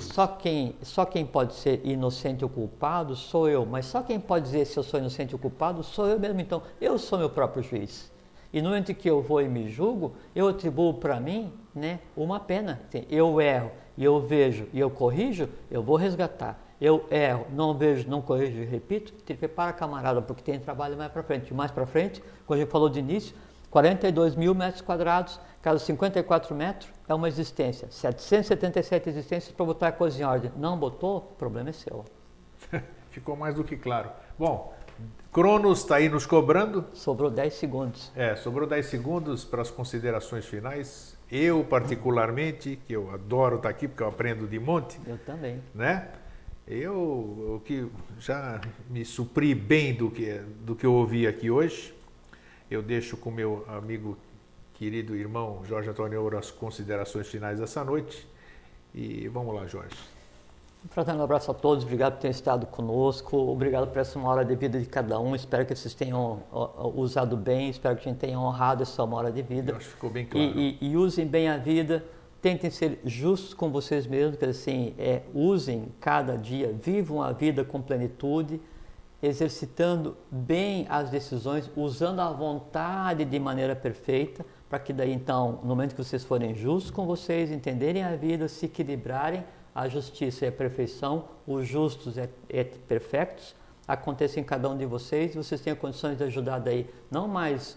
só quem pode ser inocente ou culpado sou eu, mas só quem pode dizer se eu sou inocente ou culpado sou eu mesmo. Então, eu sou meu próprio juiz. E no momento que eu vou e me julgo, eu atribuo para mim, né, uma pena. Eu erro e eu vejo e eu corrijo, eu vou resgatar. Eu erro, não vejo, não corrijo e repito, te prepara, camarada, porque tem trabalho mais para frente. Mais para frente, como a gente falou de início, 42 mil metros quadrados, cada 54 metros é uma existência. 777 existências para botar a coisa em ordem. Não botou, o problema é seu. Ficou mais do que claro. Bom, Cronos está aí nos cobrando. Sobrou 10 segundos. Sobrou 10 segundos para as considerações finais. Eu, particularmente, que eu adoro estar aqui porque eu aprendo de monte. Eu também. Né? Eu que já me supri bem do que eu ouvi aqui hoje. Eu deixo com meu amigo, querido irmão Jorge Antônio Ouro as considerações finais dessa noite. E vamos lá, Jorge. Um fraterno abraço a todos, obrigado por terem estado conosco, obrigado por essa 1 hora de vida de cada um, espero que vocês tenham usado bem, espero que a gente tenha honrado essa 1 hora de vida. Eu acho que ficou bem claro. E usem bem a vida, tentem ser justos com vocês mesmos, que assim, usem cada dia, vivam a vida com plenitude, exercitando bem as decisões, usando a vontade de maneira perfeita, para que daí então, no momento que vocês forem justos com vocês, entenderem a vida, se equilibrarem, a justiça é a perfeição, os justos é perfeitos, aconteça em cada um de vocês, vocês tenham condições de ajudar daí, não mais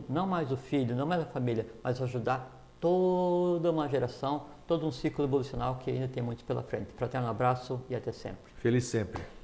não mais o filho, não mais a família, mas ajudar toda uma geração, todo um ciclo evolucional que ainda tem muito pela frente. Fraterno abraço e até sempre. Feliz sempre.